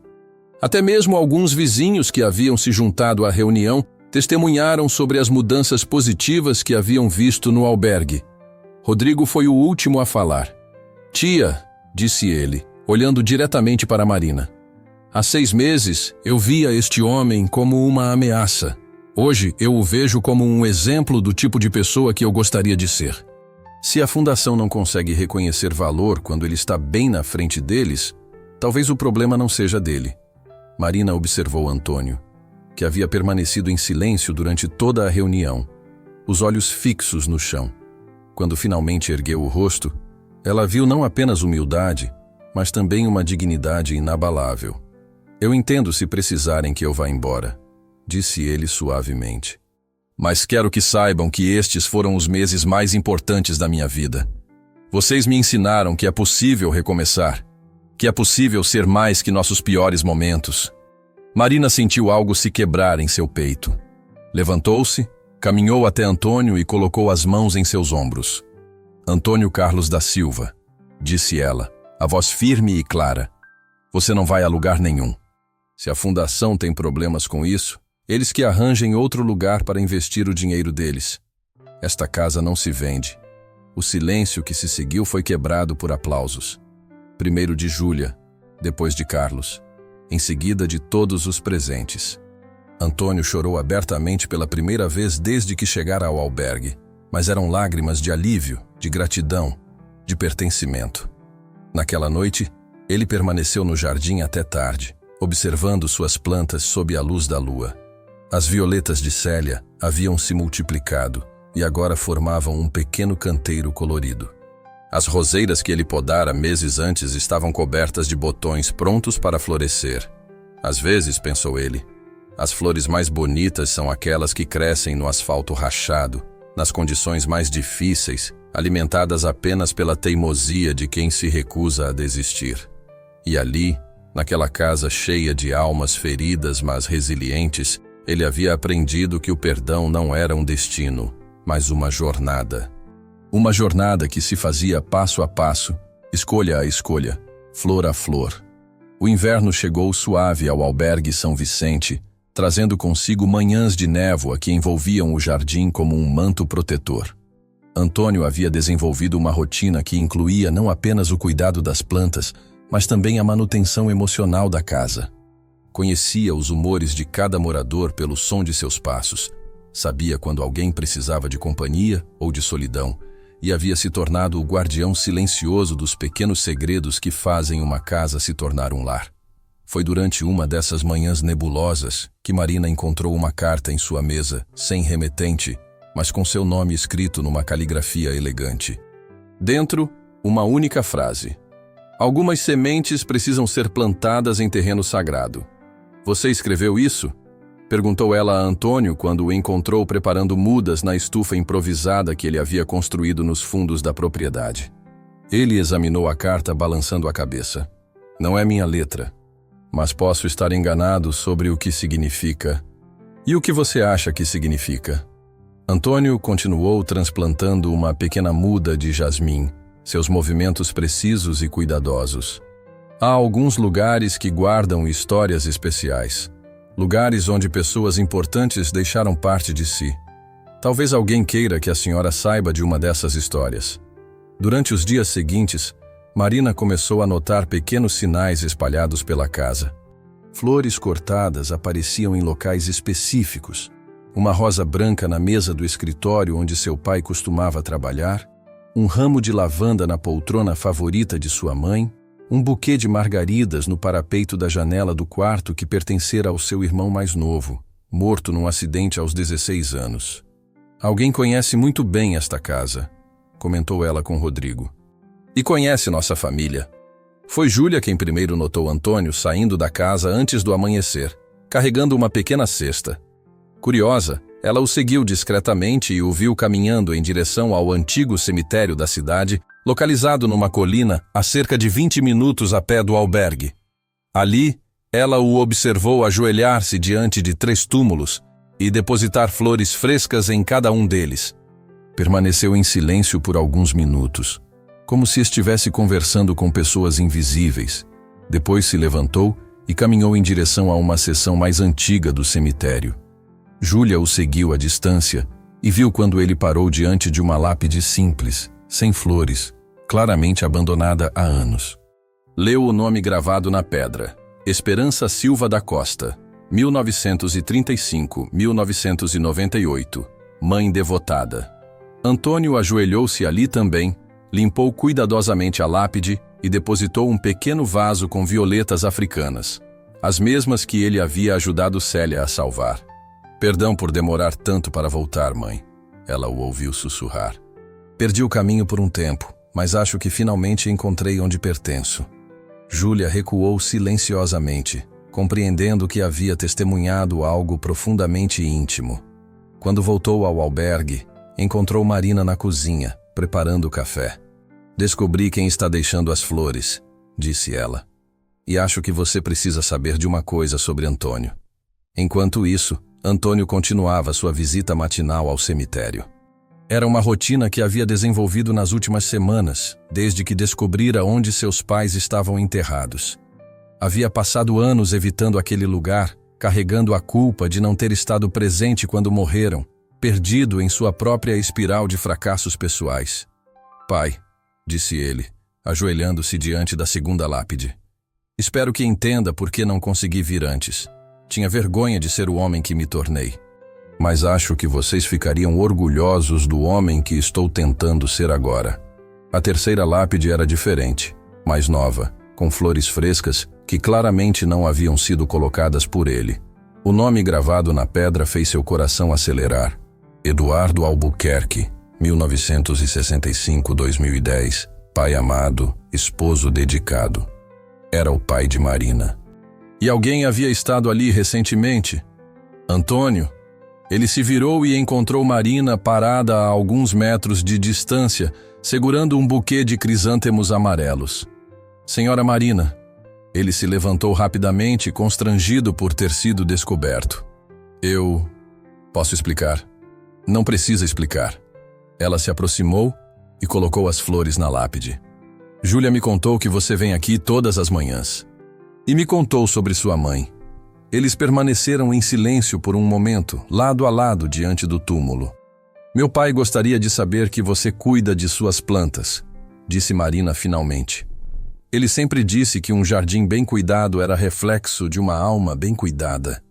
A: Até mesmo alguns vizinhos que haviam se juntado à reunião testemunharam sobre as mudanças positivas que haviam visto no albergue. Rodrigo foi o último a falar. Tia, disse ele, olhando diretamente para Marina. Há 6 meses, eu via este homem como uma ameaça. Hoje, eu o vejo como um exemplo do tipo de pessoa que eu gostaria de ser. Se a fundação não consegue reconhecer valor quando ele está bem na frente deles, talvez o problema não seja dele. Marina observou Antônio, que havia permanecido em silêncio durante toda a reunião, os olhos fixos no chão. Quando finalmente ergueu o rosto, ela viu não apenas humildade, mas também uma dignidade inabalável. Eu entendo se precisarem que eu vá embora, disse ele suavemente. Mas quero que saibam que estes foram os meses mais importantes da minha vida. Vocês me ensinaram que é possível recomeçar, que é possível ser mais que nossos piores momentos. Marina sentiu algo se quebrar em seu peito. Levantou-se, caminhou até Antônio e colocou as mãos em seus ombros. Antônio Carlos da Silva, disse ela, a voz firme e clara. Você não vai a lugar nenhum. Se a fundação tem problemas com isso, eles que arranjem outro lugar para investir o dinheiro deles. Esta casa não se vende. O silêncio que se seguiu foi quebrado por aplausos. Primeiro de Júlia, depois de Carlos, em seguida de todos os presentes. Antônio chorou abertamente pela primeira vez desde que chegara ao albergue, mas eram lágrimas de alívio, de gratidão, de pertencimento. Naquela noite, ele permaneceu no jardim até tarde, observando suas plantas sob a luz da lua. As violetas de Célia haviam se multiplicado e agora formavam um pequeno canteiro colorido. As roseiras que ele podara meses antes estavam cobertas de botões prontos para florescer. Às vezes, pensou ele, as flores mais bonitas são aquelas que crescem no asfalto rachado, nas condições mais difíceis, alimentadas apenas pela teimosia de quem se recusa a desistir. E ali, naquela casa cheia de almas feridas mas resilientes, ele havia aprendido que o perdão não era um destino, mas uma jornada. Uma jornada que se fazia passo a passo, escolha a escolha, flor a flor. O inverno chegou suave ao albergue São Vicente, trazendo consigo manhãs de névoa que envolviam o jardim como um manto protetor. Antônio havia desenvolvido uma rotina que incluía não apenas o cuidado das plantas, mas também a manutenção emocional da casa. Conhecia os humores de cada morador pelo som de seus passos, sabia quando alguém precisava de companhia ou de solidão, e havia se tornado o guardião silencioso dos pequenos segredos que fazem uma casa se tornar um lar. Foi durante uma dessas manhãs nebulosas que Marina encontrou uma carta em sua mesa, sem remetente, mas com seu nome escrito numa caligrafia elegante. Dentro, uma única frase. Algumas sementes precisam ser plantadas em terreno sagrado. Você escreveu isso? Perguntou ela a Antônio quando o encontrou preparando mudas na estufa improvisada que ele havia construído nos fundos da propriedade. Ele examinou a carta balançando a cabeça. Não é minha letra, mas posso estar enganado sobre o que significa. E o que você acha que significa? Antônio continuou transplantando uma pequena muda de jasmim, seus movimentos precisos e cuidadosos. Há alguns lugares que guardam histórias especiais. Lugares onde pessoas importantes deixaram parte de si. Talvez alguém queira que a senhora saiba de uma dessas histórias. Durante os dias seguintes, Marina começou a notar pequenos sinais espalhados pela casa. Flores cortadas apareciam em locais específicos. Uma rosa branca na mesa do escritório onde seu pai costumava trabalhar, um ramo de lavanda na poltrona favorita de sua mãe, um buquê de margaridas no parapeito da janela do quarto que pertencera ao seu irmão mais novo, morto num acidente aos 16 anos. Alguém conhece muito bem esta casa, comentou ela com Rodrigo. E conhece nossa família. Foi Júlia quem primeiro notou Antônio saindo da casa antes do amanhecer, carregando uma pequena cesta. Curiosa, ela o seguiu discretamente e o viu caminhando em direção ao antigo cemitério da cidade, localizado numa colina a cerca de 20 minutos a pé do albergue. Ali, ela o observou ajoelhar-se diante de 3 túmulos e depositar flores frescas em cada um deles. Permaneceu em silêncio por alguns minutos, como se estivesse conversando com pessoas invisíveis. Depois se levantou e caminhou em direção a uma seção mais antiga do cemitério. Júlia o seguiu à distância e viu quando ele parou diante de uma lápide simples, sem flores, claramente abandonada há anos. Leu o nome gravado na pedra: Esperança Silva da Costa, 1935-1998, mãe devotada. Antônio ajoelhou-se ali também, limpou cuidadosamente a lápide e depositou um pequeno vaso com violetas africanas, as mesmas que ele havia ajudado Célia a salvar. Perdão por demorar tanto para voltar, mãe. Ela o ouviu sussurrar. Perdi o caminho por um tempo, mas acho que finalmente encontrei onde pertenço. Júlia recuou silenciosamente, compreendendo que havia testemunhado algo profundamente íntimo. Quando voltou ao albergue, encontrou Marina na cozinha, preparando o café. Descobri quem está deixando as flores, disse ela. E acho que você precisa saber de uma coisa sobre Antônio. Enquanto isso, Antônio continuava sua visita matinal ao cemitério. Era uma rotina que havia desenvolvido nas últimas semanas, desde que descobrira onde seus pais estavam enterrados. Havia passado anos evitando aquele lugar, carregando a culpa de não ter estado presente quando morreram, perdido em sua própria espiral de fracassos pessoais. Pai, disse ele, ajoelhando-se diante da segunda lápide. Espero que entenda por que não consegui vir antes. Tinha vergonha de ser o homem que me tornei. Mas acho que vocês ficariam orgulhosos do homem que estou tentando ser agora. A terceira lápide era diferente, mais nova, com flores frescas que claramente não haviam sido colocadas por ele. O nome gravado na pedra fez seu coração acelerar. Eduardo Albuquerque, 1965-2010, pai amado, esposo dedicado. Era o pai de Marina. E alguém havia estado ali recentemente. Antônio. Ele se virou e encontrou Marina parada a alguns metros de distância, segurando um buquê de crisântemos amarelos. Senhora Marina. Ele se levantou rapidamente, constrangido por ter sido descoberto. Eu... Posso explicar? Não precisa explicar. Ela se aproximou e colocou as flores na lápide. Júlia me contou que você vem aqui todas as manhãs. E me contou sobre sua mãe. Eles permaneceram em silêncio por um momento, lado a lado diante do túmulo. Meu pai gostaria de saber que você cuida de suas plantas, disse Marina finalmente. Ele sempre disse que um jardim bem cuidado era reflexo de uma alma bem cuidada.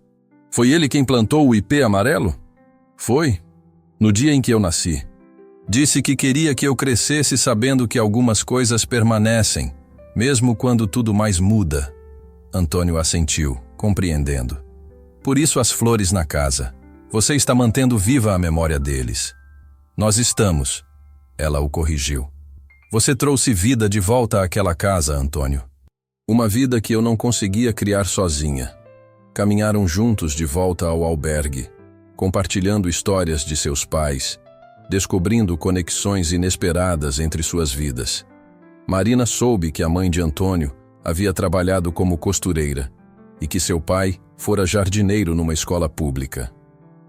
A: Foi ele quem plantou o ipê amarelo? Foi, no dia em que eu nasci. Disse que queria que eu crescesse sabendo que algumas coisas permanecem, mesmo quando tudo mais muda. Antônio assentiu, compreendendo. Por isso as flores na casa. Você está mantendo viva a memória deles. Nós estamos. Ela o corrigiu. Você trouxe vida de volta àquela casa, Antônio. Uma vida que eu não conseguia criar sozinha. Caminharam juntos de volta ao albergue, compartilhando histórias de seus pais, descobrindo conexões inesperadas entre suas vidas. Marina soube que a mãe de Antônio havia trabalhado como costureira e que seu pai fora jardineiro numa escola pública.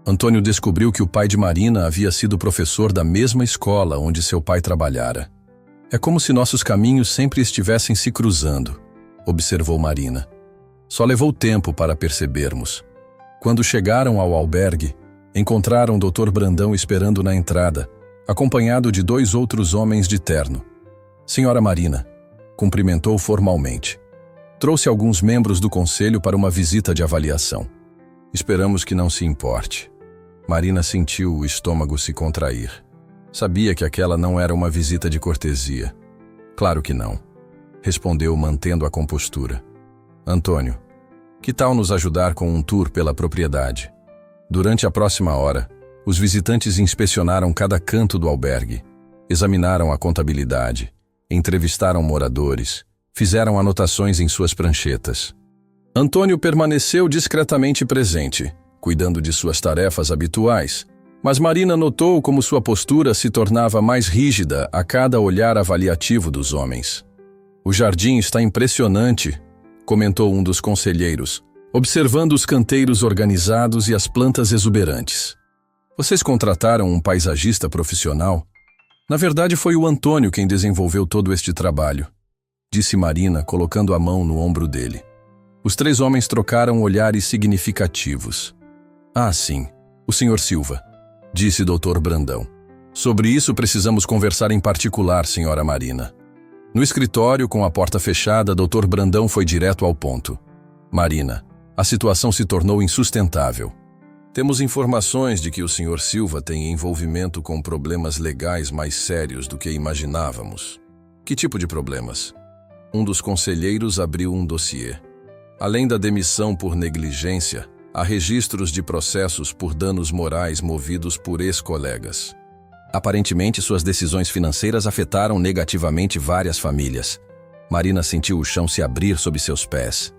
A: Antônio descobriu que o pai de Marina havia sido professor da mesma escola onde seu pai trabalhara. É como se nossos caminhos sempre estivessem se cruzando, observou Marina. Só levou tempo para percebermos. Quando chegaram ao albergue, encontraram Dr. Brandão esperando na entrada, acompanhado de 2 outros homens de terno. Senhora Marina, cumprimentou formalmente. Trouxe alguns membros do conselho para uma visita de avaliação. Esperamos que não se importe. Marina sentiu o estômago se contrair. Sabia que aquela não era uma visita de cortesia. Claro que não, respondeu mantendo a compostura. Antônio, que tal nos ajudar com um tour pela propriedade? Durante a próxima hora, os visitantes inspecionaram cada canto do albergue, examinaram a contabilidade, entrevistaram moradores, fizeram anotações em suas pranchetas. Antônio permaneceu discretamente presente, cuidando de suas tarefas habituais, mas Marina notou como sua postura se tornava mais rígida a cada olhar avaliativo dos homens. O jardim está impressionante, comentou um dos conselheiros, observando os canteiros organizados e as plantas exuberantes. Vocês contrataram um paisagista profissional? Na verdade, foi o Antônio quem desenvolveu todo este trabalho, disse Marina, colocando a mão no ombro dele. Os 3 homens trocaram olhares significativos. Ah, sim, o Sr. Silva, disse Dr. Brandão. Sobre isso precisamos conversar em particular, Sra. Marina. No escritório, com a porta fechada, Dr. Brandão foi direto ao ponto. Marina, a situação se tornou insustentável. Temos informações de que o Sr. Silva tem envolvimento com problemas legais mais sérios do que imaginávamos. Que tipo de problemas? Um dos conselheiros abriu um dossiê. Além da demissão por negligência, há registros de processos por danos morais movidos por ex-colegas. Aparentemente, suas decisões financeiras afetaram negativamente várias famílias. Marina sentiu o chão se abrir sob seus pés.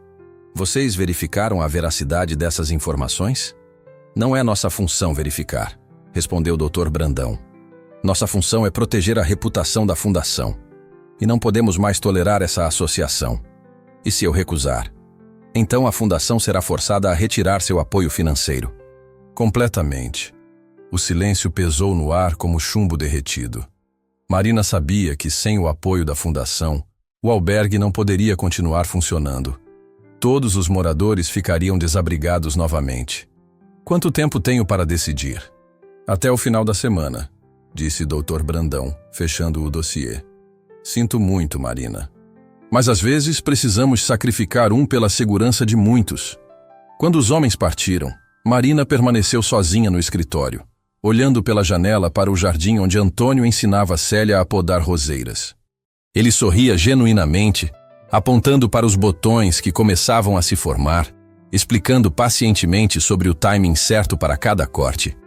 A: Vocês verificaram a veracidade dessas informações? Não é nossa função verificar, respondeu o Dr. Brandão. Nossa função é proteger a reputação da fundação. E não podemos mais tolerar essa associação. E se eu recusar? Então a fundação será forçada a retirar seu apoio financeiro. Completamente. O silêncio pesou no ar como chumbo derretido. Marina sabia que sem o apoio da fundação, o albergue não poderia continuar funcionando. Todos os moradores ficariam desabrigados novamente. Quanto tempo tenho para decidir? Até o final da semana, disse Dr. Brandão, fechando o dossiê. Sinto muito, Marina. Mas às vezes precisamos sacrificar um pela segurança de muitos. Quando os homens partiram, Marina permaneceu sozinha no escritório, olhando pela janela para o jardim onde Antônio ensinava Célia a podar roseiras. Ele sorria genuinamente, apontando para os botões que começavam a se formar, explicando pacientemente sobre o timing certo para cada corte.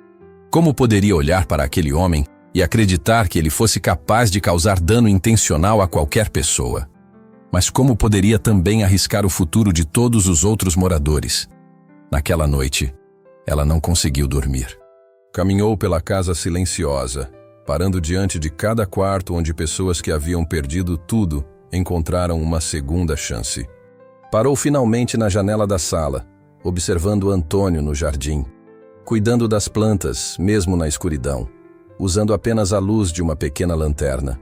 A: Como poderia olhar para aquele homem e acreditar que ele fosse capaz de causar dano intencional a qualquer pessoa? Mas como poderia também arriscar o futuro de todos os outros moradores? Naquela noite, ela não conseguiu dormir. Caminhou pela casa silenciosa, parando diante de cada quarto onde pessoas que haviam perdido tudo encontraram uma segunda chance. Parou finalmente na janela da sala, observando Antônio no jardim, cuidando das plantas, mesmo na escuridão, usando apenas a luz de uma pequena lanterna.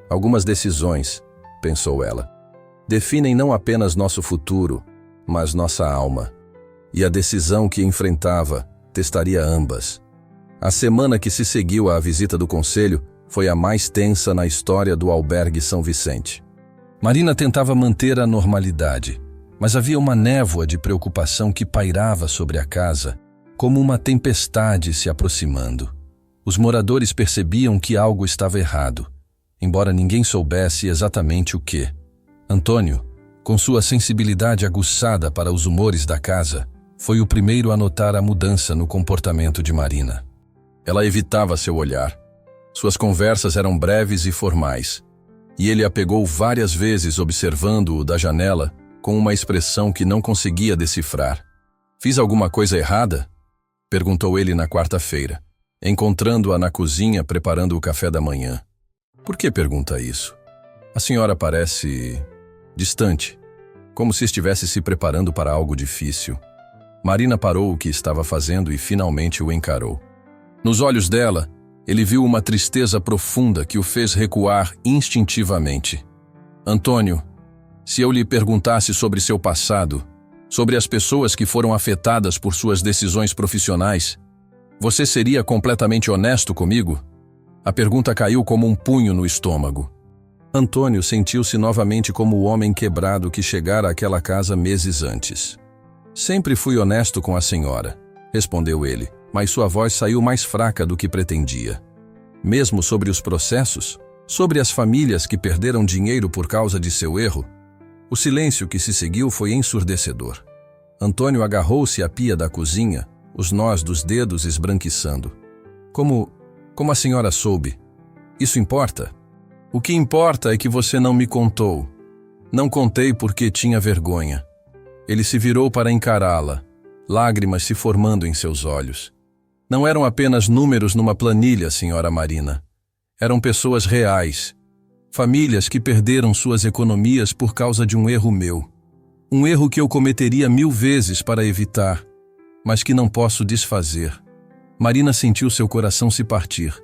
A: Algumas decisões, pensou ela, definem não apenas nosso futuro, mas nossa alma. E a decisão que enfrentava testaria ambas. A semana que se seguiu à visita do conselho foi a mais tensa na história do albergue São Vicente. Marina tentava manter a normalidade, mas havia uma névoa de preocupação que pairava sobre a casa, como uma tempestade se aproximando. Os moradores percebiam que algo estava errado, embora ninguém soubesse exatamente o que. Antônio, com sua sensibilidade aguçada para os humores da casa, foi o primeiro a notar a mudança no comportamento de Marina. Ela evitava seu olhar. Suas conversas eram breves e formais, e ele a pegou várias vezes observando-o da janela com uma expressão que não conseguia decifrar. Fiz alguma coisa errada? Perguntou ele na quarta-feira, encontrando-a na cozinha preparando o café da manhã. Por que pergunta isso? A senhora parece distante, como se estivesse se preparando para algo difícil. Marina parou o que estava fazendo e finalmente o encarou. Nos olhos dela, ele viu uma tristeza profunda que o fez recuar instintivamente. Antônio, se eu lhe perguntasse sobre seu passado, sobre as pessoas que foram afetadas por suas decisões profissionais, você seria completamente honesto comigo? A pergunta caiu como um punho no estômago. Antônio sentiu-se novamente como o homem quebrado que chegara àquela casa meses antes. Sempre fui honesto com a senhora, respondeu ele, mas sua voz saiu mais fraca do que pretendia. Mesmo sobre os processos, sobre as famílias que perderam dinheiro por causa de seu erro, o silêncio que se seguiu foi ensurdecedor. Antônio agarrou-se à pia da cozinha, os nós dos dedos esbranquiçando. Como a senhora soube? Isso importa? O que importa é que você não me contou. Não contei porque tinha vergonha. Ele se virou para encará-la, lágrimas se formando em seus olhos. Não eram apenas números numa planilha, senhora Marina. Eram pessoas reais. Famílias que perderam suas economias por causa de um erro meu. Um erro que eu cometeria 1000 vezes para evitar, mas que não posso desfazer. Marina sentiu seu coração se partir.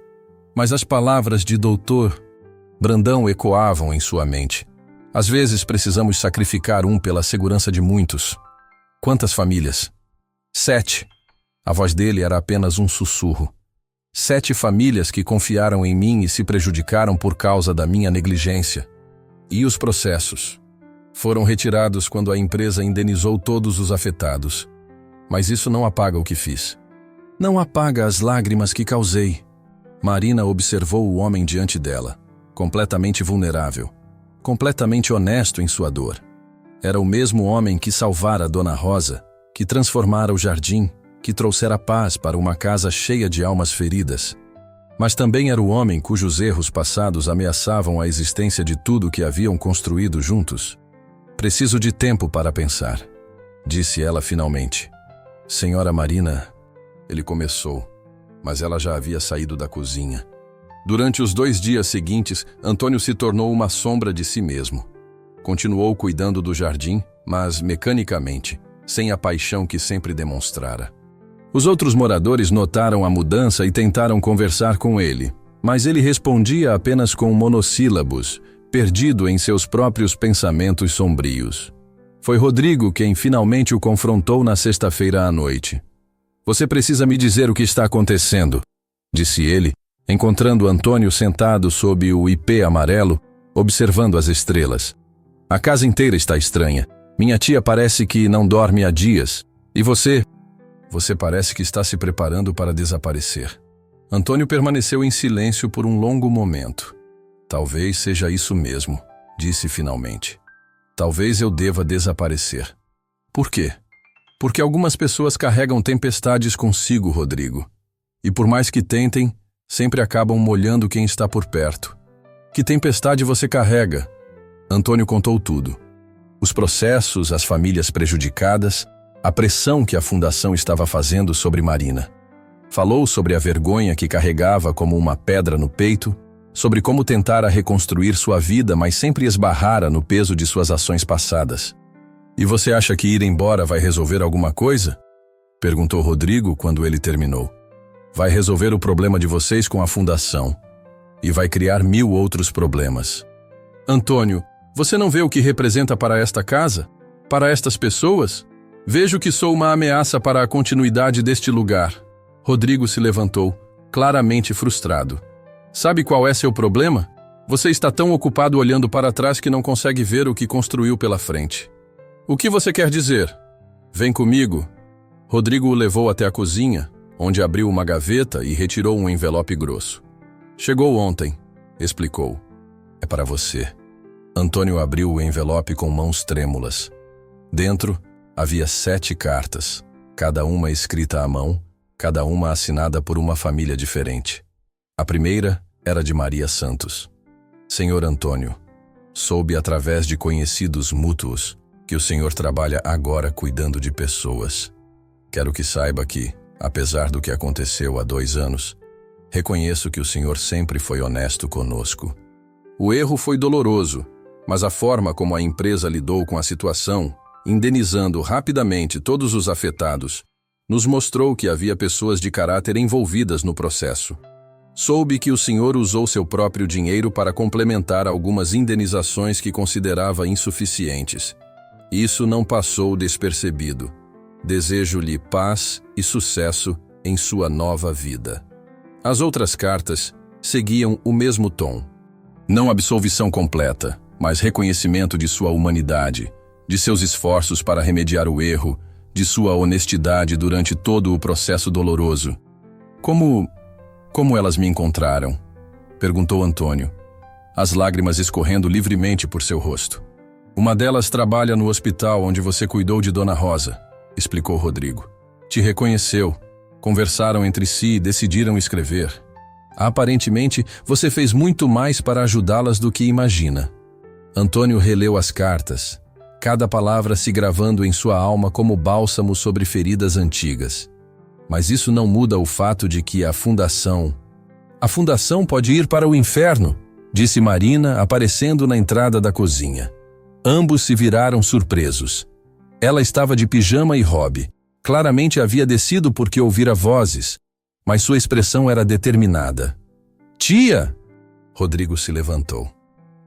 A: Mas as palavras de Doutor Brandão ecoavam em sua mente. Às vezes precisamos sacrificar um pela segurança de muitos. Quantas famílias? 7. A voz dele era apenas um sussurro. 7 famílias que confiaram em mim e se prejudicaram por causa da minha negligência. E os processos? Foram retirados quando a empresa indenizou todos os afetados. Mas isso não apaga o que fiz. Não apaga as lágrimas que causei. Marina observou o homem diante dela, completamente vulnerável, completamente honesto em sua dor. Era o mesmo homem que salvara Dona Rosa, que transformara o jardim, que trouxera paz para uma casa cheia de almas feridas. Mas também era o homem cujos erros passados ameaçavam a existência de tudo que haviam construído juntos. Preciso de tempo para pensar, disse ela finalmente. Senhora Marina, ele começou, mas ela já havia saído da cozinha. Durante os 2 dias seguintes, Antônio se tornou uma sombra de si mesmo. Continuou cuidando do jardim, mas mecanicamente, sem a paixão que sempre demonstrara. Os outros moradores notaram a mudança e tentaram conversar com ele, mas ele respondia apenas com monossílabos, perdido em seus próprios pensamentos sombrios. Foi Rodrigo quem finalmente o confrontou na sexta-feira à noite. Você precisa me dizer o que está acontecendo, disse ele, encontrando Antônio sentado sob o ipê amarelo, observando as estrelas. A casa inteira está estranha. Minha tia parece que não dorme há dias. E você? Você parece que está se preparando para desaparecer. Antônio permaneceu em silêncio por um longo momento. Talvez seja isso mesmo, disse finalmente. Talvez eu deva desaparecer. Por quê? Porque algumas pessoas carregam tempestades consigo, Rodrigo. E por mais que tentem, sempre acabam molhando quem está por perto. Que tempestade você carrega? Antônio contou tudo. Os processos, as famílias prejudicadas, a pressão que a fundação estava fazendo sobre Marina. Falou sobre a vergonha que carregava como uma pedra no peito, sobre como tentara reconstruir sua vida, mas sempre esbarrara no peso de suas ações passadas. E você acha que ir embora vai resolver alguma coisa? Perguntou Rodrigo quando ele terminou. Vai resolver o problema de vocês com a fundação. E vai criar 1000 outros problemas. Antônio, você não vê o que representa para esta casa? Para estas pessoas? Vejo que sou uma ameaça para a continuidade deste lugar. Rodrigo se levantou, claramente frustrado. Sabe qual é seu problema? Você está tão ocupado olhando para trás que não consegue ver o que construiu pela frente. O que você quer dizer? Vem comigo. Rodrigo o levou até a cozinha, onde abriu uma gaveta e retirou um envelope grosso. Chegou ontem, explicou. É para você. Antônio abriu o envelope com mãos trêmulas. Dentro havia 7 cartas, cada uma escrita à mão, cada uma assinada por uma família diferente. A primeira era de Maria Santos. Senhor Antônio, soube através de conhecidos mútuos que o senhor trabalha agora cuidando de pessoas. Quero que saiba que, apesar do que aconteceu há 2 anos, reconheço que o senhor sempre foi honesto conosco. O erro foi doloroso, mas a forma como a empresa lidou com a situação, indenizando rapidamente todos os afetados, nos mostrou que havia pessoas de caráter envolvidas no processo. Soube que o senhor usou seu próprio dinheiro para complementar algumas indenizações que considerava insuficientes. Isso não passou despercebido. Desejo-lhe paz e sucesso em sua nova vida. As outras cartas seguiam o mesmo tom. Não absolvição completa, mas reconhecimento de sua humanidade, de seus esforços para remediar o erro, de sua honestidade durante todo o processo doloroso. Como elas me encontraram? Perguntou Antônio, as lágrimas escorrendo livremente por seu rosto. Uma delas trabalha no hospital onde você cuidou de Dona Rosa, explicou Rodrigo. Te reconheceu, conversaram entre si e decidiram escrever. Aparentemente, você fez muito mais para ajudá-las do que imagina. Antônio releu as cartas, cada palavra se gravando em sua alma como bálsamo sobre feridas antigas. Mas isso não muda o fato de que a fundação pode ir para o inferno, disse Marina, aparecendo na entrada da cozinha. Ambos se viraram surpresos. Ela estava de pijama e robe. Claramente havia descido porque ouvira vozes, mas sua expressão era determinada. Tia! Rodrigo se levantou.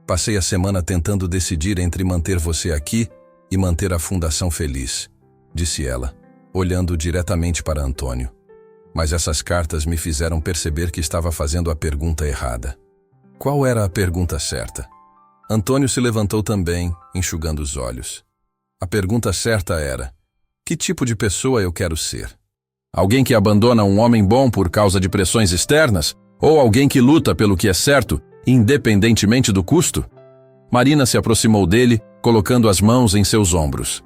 A: Passei a semana tentando decidir entre manter você aqui e manter a fundação feliz, disse ela, olhando diretamente para Antônio. Mas essas cartas me fizeram perceber que estava fazendo a pergunta errada. Qual era a pergunta certa? Antônio se levantou também, enxugando os olhos. A pergunta certa era: que tipo de pessoa eu quero ser? Alguém que abandona um homem bom por causa de pressões externas? Ou alguém que luta pelo que é certo, independentemente do custo? Marina se aproximou dele, colocando as mãos em seus ombros.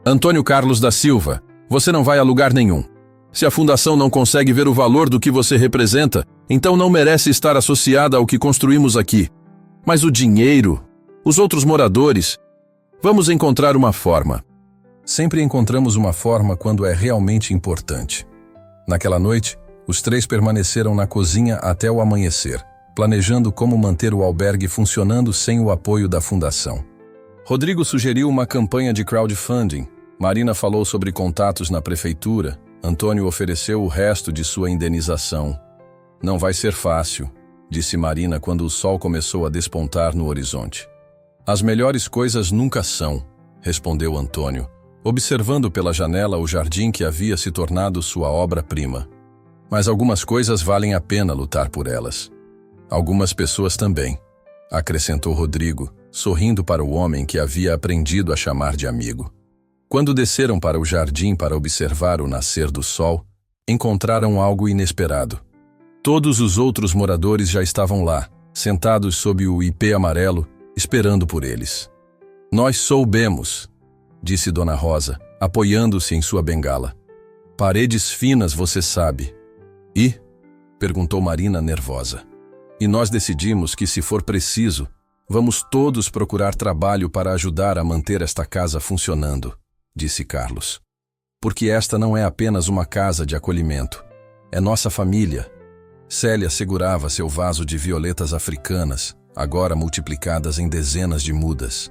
A: Antônio Carlos da Silva, você não vai a lugar nenhum. Se a fundação não consegue ver o valor do que você representa, então não merece estar associada ao que construímos aqui. Mas o dinheiro, os outros moradores, vamos encontrar uma forma. Sempre encontramos uma forma quando é realmente importante. Naquela noite, os 3 permaneceram na cozinha até o amanhecer, planejando como manter o albergue funcionando sem o apoio da fundação. Rodrigo sugeriu uma campanha de crowdfunding, Marina falou sobre contatos na prefeitura, Antônio ofereceu o resto de sua indenização. Não vai ser fácil, disse Marina quando o sol começou a despontar no horizonte. As melhores coisas nunca são, respondeu Antônio, observando pela janela o jardim que havia se tornado sua obra-prima. Mas algumas coisas valem a pena lutar por elas. Algumas pessoas também, acrescentou Rodrigo, sorrindo para o homem que havia aprendido a chamar de amigo. Quando desceram para o jardim para observar o nascer do sol, encontraram algo inesperado. Todos os outros moradores já estavam lá, sentados sob o ipê amarelo, esperando por eles. Nós soubemos, disse Dona Rosa, apoiando-se em sua bengala. Paredes finas, você sabe. E? Perguntou Marina nervosa. E nós decidimos que, se for preciso, vamos todos procurar trabalho para ajudar a manter esta casa funcionando, disse Carlos. Porque esta não é apenas uma casa de acolhimento. É nossa família. Célia segurava seu vaso de violetas africanas, agora multiplicadas em dezenas de mudas.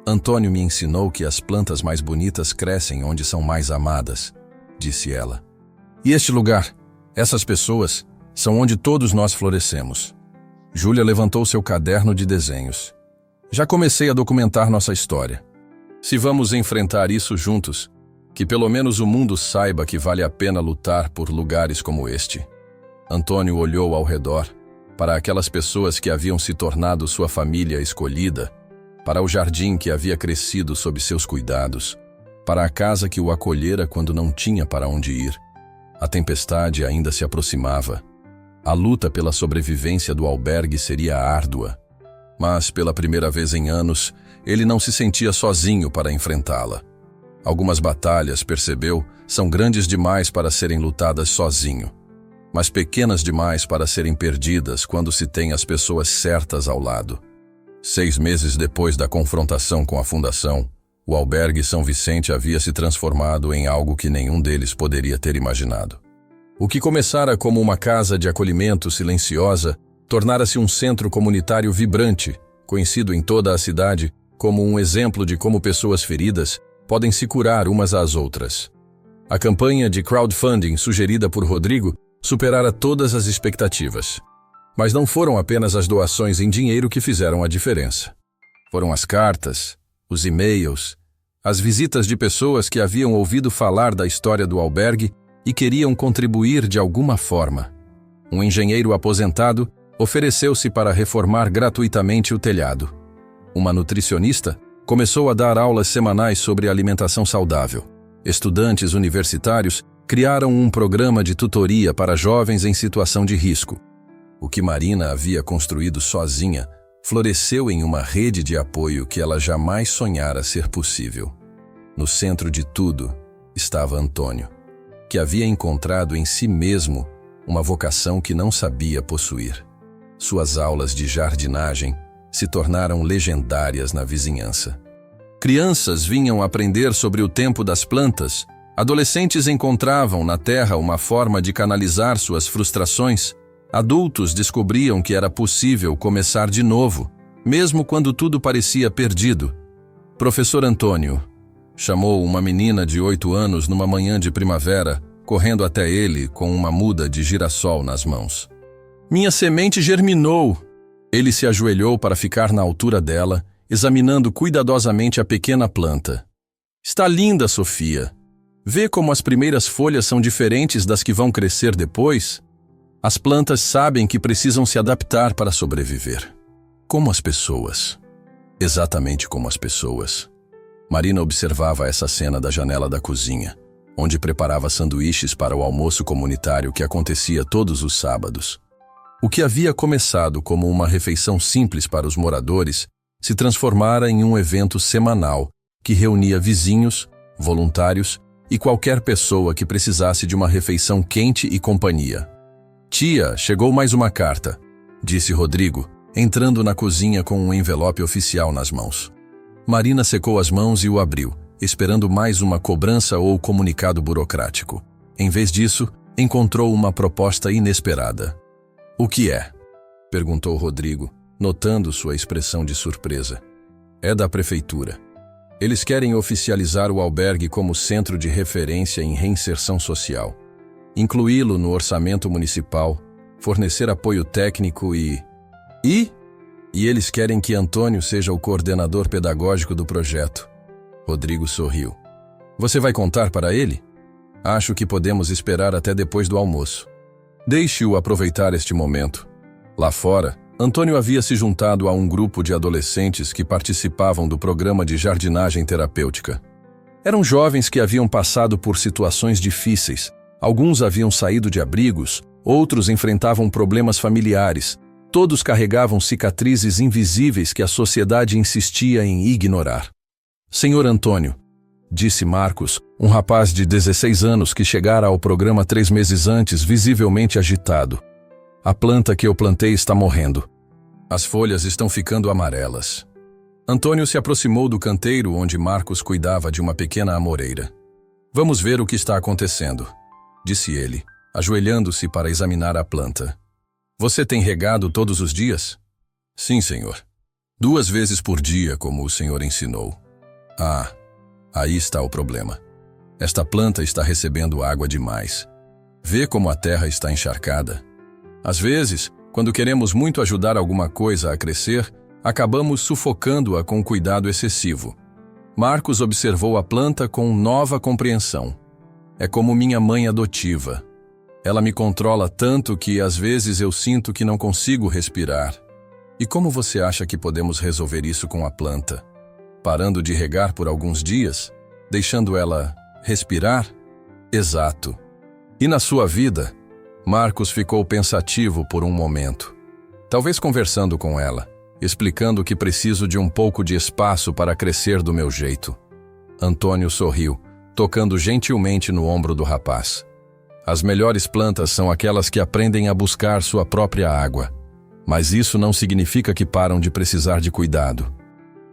A: Antônio me ensinou que as plantas mais bonitas crescem onde são mais amadas, disse ela. E este lugar, essas pessoas, são onde todos nós florescemos. Júlia levantou seu caderno de desenhos. Já comecei a documentar nossa história. Se vamos enfrentar isso juntos, que pelo menos o mundo saiba que vale a pena lutar por lugares como este. Antônio olhou ao redor, para aquelas pessoas que haviam se tornado sua família escolhida, para o jardim que havia crescido sob seus cuidados, para a casa que o acolhera quando não tinha para onde ir. A tempestade ainda se aproximava. A luta pela sobrevivência do albergue seria árdua, mas pela primeira vez em anos, ele não se sentia sozinho para enfrentá-la. Algumas batalhas, percebeu, são grandes demais para serem lutadas sozinho, mas pequenas demais para serem perdidas quando se tem as pessoas certas ao lado. 6 meses depois da confrontação com a fundação, O albergue São Vicente havia se transformado em algo que nenhum deles poderia ter imaginado. O que começara como uma casa de acolhimento silenciosa, tornara-se um centro comunitário vibrante, conhecido em toda a cidade como um exemplo de como pessoas feridas podem se curar umas às outras. A campanha de crowdfunding sugerida por Rodrigo superara todas as expectativas. Mas não foram apenas as doações em dinheiro que fizeram a diferença. Foram as cartas, os e-mails, as visitas de pessoas que haviam ouvido falar da história do albergue e queriam contribuir de alguma forma. Um engenheiro aposentado ofereceu-se para reformar gratuitamente o telhado. Uma nutricionista começou a dar aulas semanais sobre alimentação saudável. Estudantes universitários criaram um programa de tutoria para jovens em situação de risco. O que Marina havia construído sozinha floresceu em uma rede de apoio que ela jamais sonhara ser possível. No centro de tudo estava Antônio, que havia encontrado em si mesmo uma vocação que não sabia possuir. Suas aulas de jardinagem se tornaram legendárias na vizinhança. Crianças vinham aprender sobre o tempo das plantas, adolescentes encontravam na terra uma forma de canalizar suas frustrações, adultos descobriam que era possível começar de novo, mesmo quando tudo parecia perdido. Professor Antônio chamou uma menina de 8 anos numa manhã de primavera, correndo até ele com uma muda de girassol nas mãos. Minha semente germinou! Ele se ajoelhou para ficar na altura dela, examinando cuidadosamente a pequena planta. Está linda, Sofia. Vê como as primeiras folhas são diferentes das que vão crescer depois? As plantas sabem que precisam se adaptar para sobreviver. Como as pessoas. Exatamente como as pessoas. Marina observava essa cena da janela da cozinha, onde preparava sanduíches para o almoço comunitário que acontecia todos os sábados. O que havia começado como uma refeição simples para os moradores se transformara em um evento semanal que reunia vizinhos, voluntários e qualquer pessoa que precisasse de uma refeição quente e companhia. Tia, chegou mais uma carta, disse Rodrigo, entrando na cozinha com um envelope oficial nas mãos. Marina secou as mãos e o abriu, esperando mais uma cobrança ou comunicado burocrático. Em vez disso, encontrou uma proposta inesperada. O que é? Perguntou Rodrigo, notando sua expressão de surpresa. É da prefeitura. Eles querem oficializar o albergue como centro de referência em reinserção social. Incluí-lo no orçamento municipal, fornecer apoio técnico e eles querem que Antônio seja o coordenador pedagógico do projeto. Rodrigo sorriu. Você vai contar para ele? Acho que podemos esperar até depois do almoço. Deixe-o aproveitar este momento. Lá fora, Antônio havia se juntado a um grupo de adolescentes que participavam do programa de jardinagem terapêutica. Eram jovens que haviam passado por situações difíceis. Alguns haviam saído de abrigos, outros enfrentavam problemas familiares. Todos carregavam cicatrizes invisíveis que a sociedade insistia em ignorar. Senhor Antônio, disse Marcos, um rapaz de 16 anos que chegara ao programa 3 meses antes, visivelmente agitado. A planta que eu plantei está morrendo. As folhas estão ficando amarelas. Antônio se aproximou do canteiro onde Marcos cuidava de uma pequena amoreira. Vamos ver o que está acontecendo, disse ele, ajoelhando-se para examinar a planta. Você tem regado todos os dias? Sim, senhor. 2 vezes por dia, como o senhor ensinou. Ah, aí está o problema. Esta planta está recebendo água demais. Vê como a terra está encharcada. Às vezes, quando queremos muito ajudar alguma coisa a crescer, acabamos sufocando-a com cuidado excessivo. Marcos observou a planta com nova compreensão. É como minha mãe adotiva. Ela me controla tanto que, às vezes, eu sinto que não consigo respirar. E como você acha que podemos resolver isso com a planta? Parando de regar por alguns dias? Deixando ela respirar? Exato. E na sua vida? Marcos ficou pensativo por um momento. Talvez conversando com ela, explicando que preciso de um pouco de espaço para crescer do meu jeito. Antônio sorriu, tocando gentilmente no ombro do rapaz. As melhores plantas são aquelas que aprendem a buscar sua própria água. Mas isso não significa que param de precisar de cuidado.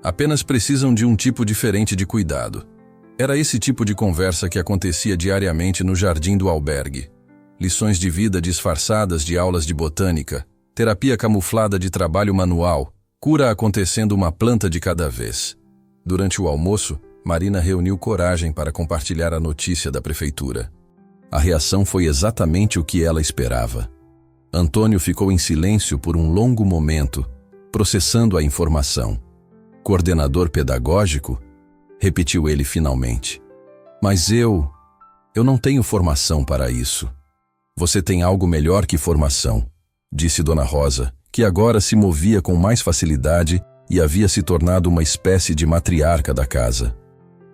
A: Apenas precisam de um tipo diferente de cuidado. Era esse tipo de conversa que acontecia diariamente no jardim do albergue. Lições de vida disfarçadas de aulas de botânica, terapia camuflada de trabalho manual, cura acontecendo uma planta de cada vez. Durante o almoço, Marina reuniu coragem para compartilhar a notícia da prefeitura. A reação foi exatamente o que ela esperava. Antônio ficou em silêncio por um longo momento, processando a informação. Coordenador pedagógico? Repetiu ele finalmente. Mas eu não tenho formação para isso. Você tem algo melhor que formação, disse Dona Rosa, que agora se movia com mais facilidade e havia se tornado uma espécie de matriarca da casa.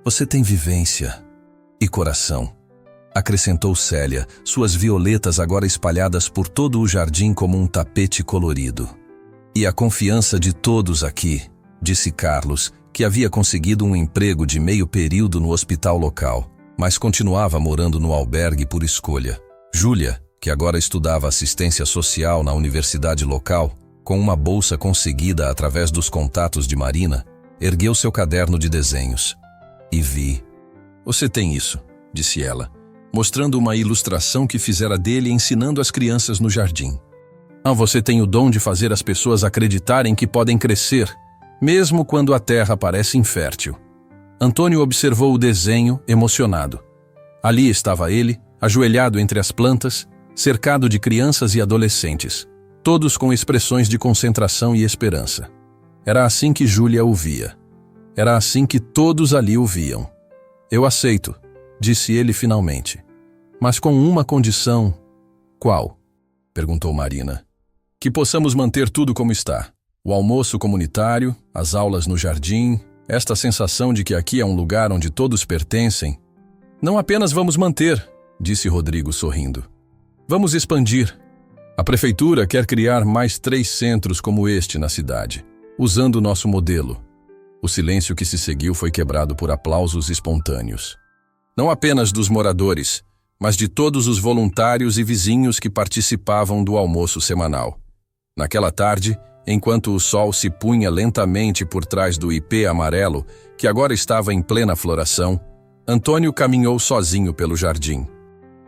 A: Você tem vivência e coração, acrescentou Célia, suas violetas agora espalhadas por todo o jardim como um tapete colorido. E a confiança de todos aqui, disse Carlos, que havia conseguido um emprego de meio período no hospital local, mas continuava morando no albergue por escolha. Júlia, que agora estudava assistência social na universidade local, com uma bolsa conseguida através dos contatos de Marina, ergueu seu caderno de desenhos. E vi. Você tem isso, disse ela, mostrando uma ilustração que fizera dele ensinando as crianças no jardim. Você tem o dom de fazer as pessoas acreditarem que podem crescer, mesmo quando a terra parece infértil. Antônio observou o desenho, emocionado. Ali estava ele, ajoelhado entre as plantas, cercado de crianças e adolescentes, todos com expressões de concentração e esperança. Era assim que Júlia o via. Era assim que todos ali o viam. Eu aceito, disse ele finalmente. Mas com uma condição. Qual? Perguntou Marina. Que possamos manter tudo como está. O almoço comunitário, as aulas no jardim, esta sensação de que aqui é um lugar onde todos pertencem. Não apenas vamos manter, disse Rodrigo sorrindo. Vamos expandir. A prefeitura quer criar mais 3 centros como este na cidade, usando o nosso modelo. O silêncio que se seguiu foi quebrado por aplausos espontâneos. Não apenas dos moradores, mas de todos os voluntários e vizinhos que participavam do almoço semanal. Naquela tarde, enquanto o sol se punha lentamente por trás do ipê amarelo, que agora estava em plena floração, Antônio caminhou sozinho pelo jardim.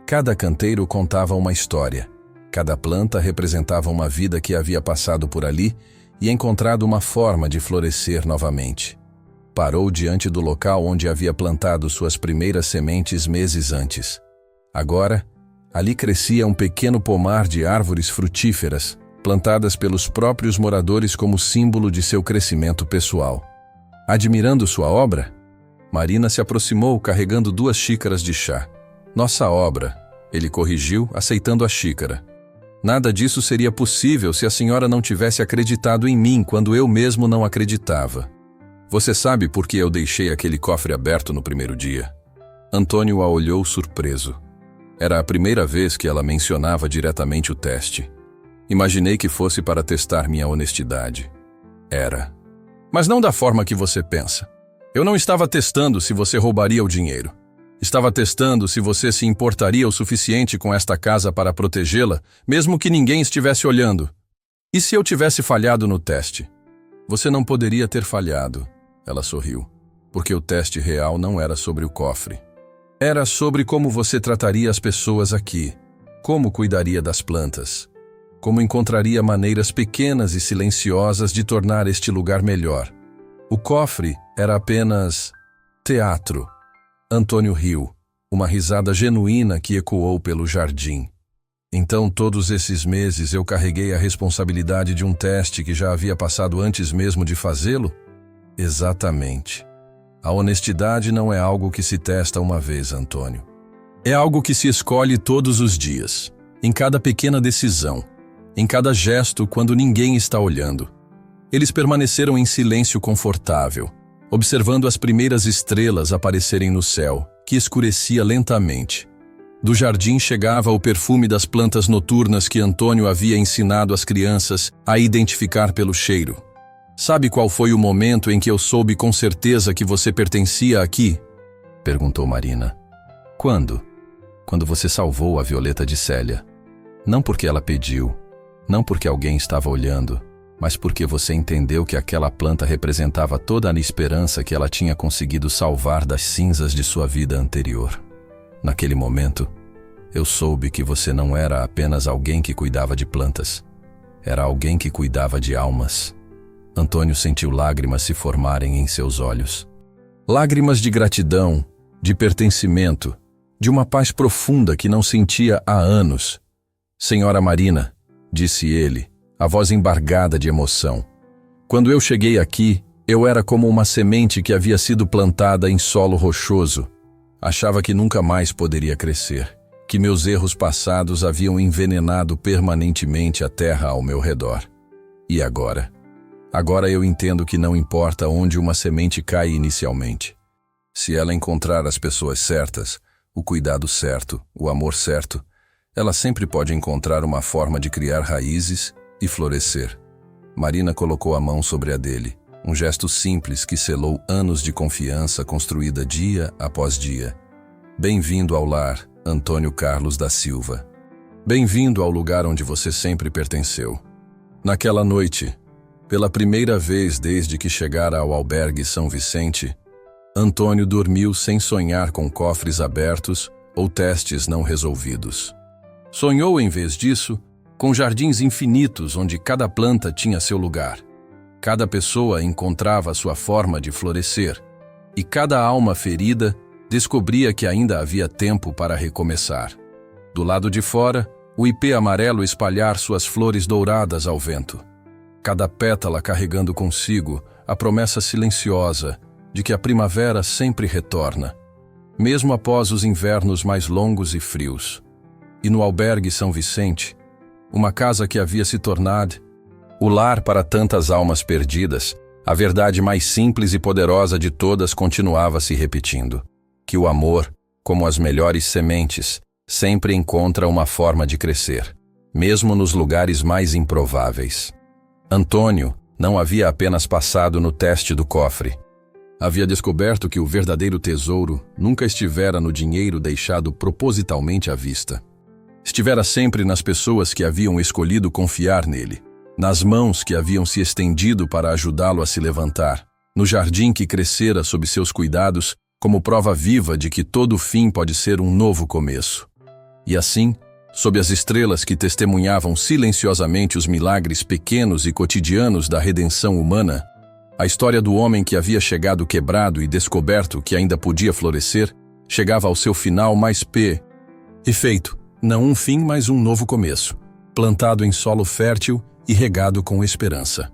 A: Cada canteiro contava uma história. Cada planta representava uma vida que havia passado por ali e encontrado uma forma de florescer novamente. Parou diante do local onde havia plantado suas primeiras sementes meses antes. Agora, ali crescia um pequeno pomar de árvores frutíferas, plantadas pelos próprios moradores como símbolo de seu crescimento pessoal. Admirando sua obra, Marina se aproximou carregando 2 xícaras de chá. Nossa obra, ele corrigiu, aceitando a xícara. Nada disso seria possível se a senhora não tivesse acreditado em mim quando eu mesmo não acreditava. Você sabe por que eu deixei aquele cofre aberto no primeiro dia? Antônio a olhou surpreso. Era a primeira vez que ela mencionava diretamente o teste. Imaginei que fosse para testar minha honestidade. Era. Mas não da forma que você pensa. Eu não estava testando se você roubaria o dinheiro. Estava testando se você se importaria o suficiente com esta casa para protegê-la, mesmo que ninguém estivesse olhando. E se eu tivesse falhado no teste? Você não poderia ter falhado, ela sorriu, porque o teste real não era sobre o cofre. Era sobre como você trataria as pessoas aqui, como cuidaria das plantas, como encontraria maneiras pequenas e silenciosas de tornar este lugar melhor. O cofre era apenas teatro. Antônio riu, uma risada genuína que ecoou pelo jardim. Então, todos esses meses eu carreguei a responsabilidade de um teste que já havia passado antes mesmo de fazê-lo? Exatamente. A honestidade não é algo que se testa uma vez, Antônio. É algo que se escolhe todos os dias, em cada pequena decisão, em cada gesto quando ninguém está olhando. Eles permaneceram em silêncio confortável, observando as primeiras estrelas aparecerem no céu, que escurecia lentamente. Do jardim chegava o perfume das plantas noturnas que Antônio havia ensinado as crianças a identificar pelo cheiro. Sabe qual foi o momento em que eu soube com certeza que você pertencia aqui? Perguntou Marina. Quando? Quando você salvou a Violeta de Célia. Não porque ela pediu, não porque alguém estava olhando, mas porque você entendeu que aquela planta representava toda a esperança que ela tinha conseguido salvar das cinzas de sua vida anterior. Naquele momento, eu soube que você não era apenas alguém que cuidava de plantas. Era alguém que cuidava de almas. Antônio sentiu lágrimas se formarem em seus olhos. Lágrimas de gratidão, de pertencimento, de uma paz profunda que não sentia há anos. Senhora Marina, disse ele, a voz embargada de emoção. Quando eu cheguei aqui, eu era como uma semente que havia sido plantada em solo rochoso. Achava que nunca mais poderia crescer, que meus erros passados haviam envenenado permanentemente a terra ao meu redor. E agora? Agora eu entendo que não importa onde uma semente cai inicialmente. Se ela encontrar as pessoas certas, o cuidado certo, o amor certo, ela sempre pode encontrar uma forma de criar raízes e florescer. Marina colocou a mão sobre a dele, um gesto simples que selou anos de confiança construída dia após dia. Bem-vindo ao lar, Antônio Carlos da Silva. Bem-vindo ao lugar onde você sempre pertenceu. Naquela noite, pela primeira vez desde que chegara ao albergue São Vicente, Antônio dormiu sem sonhar com cofres abertos ou testes não resolvidos. Sonhou, em vez disso, com jardins infinitos onde cada planta tinha seu lugar. Cada pessoa encontrava sua forma de florescer, e cada alma ferida descobria que ainda havia tempo para recomeçar. Do lado de fora, o ipê amarelo espalhar suas flores douradas ao vento. Cada pétala carregando consigo a promessa silenciosa de que a primavera sempre retorna, mesmo após os invernos mais longos e frios. E no albergue São Vicente, uma casa que havia se tornado o lar para tantas almas perdidas, a verdade mais simples e poderosa de todas continuava se repetindo: que o amor, como as melhores sementes, sempre encontra uma forma de crescer, mesmo nos lugares mais improváveis. Antônio não havia apenas passado no teste do cofre. Havia descoberto que o verdadeiro tesouro nunca estivera no dinheiro deixado propositalmente à vista. Estivera sempre nas pessoas que haviam escolhido confiar nele, nas mãos que haviam se estendido para ajudá-lo a se levantar, no jardim que crescera sob seus cuidados como prova viva de que todo fim pode ser um novo começo. E assim, sob as estrelas que testemunhavam silenciosamente os milagres pequenos e cotidianos da redenção humana, a história do homem que havia chegado quebrado e descoberto que ainda podia florescer chegava ao seu final mais perfeito. Não um fim, mas um novo começo, plantado em solo fértil e regado com esperança.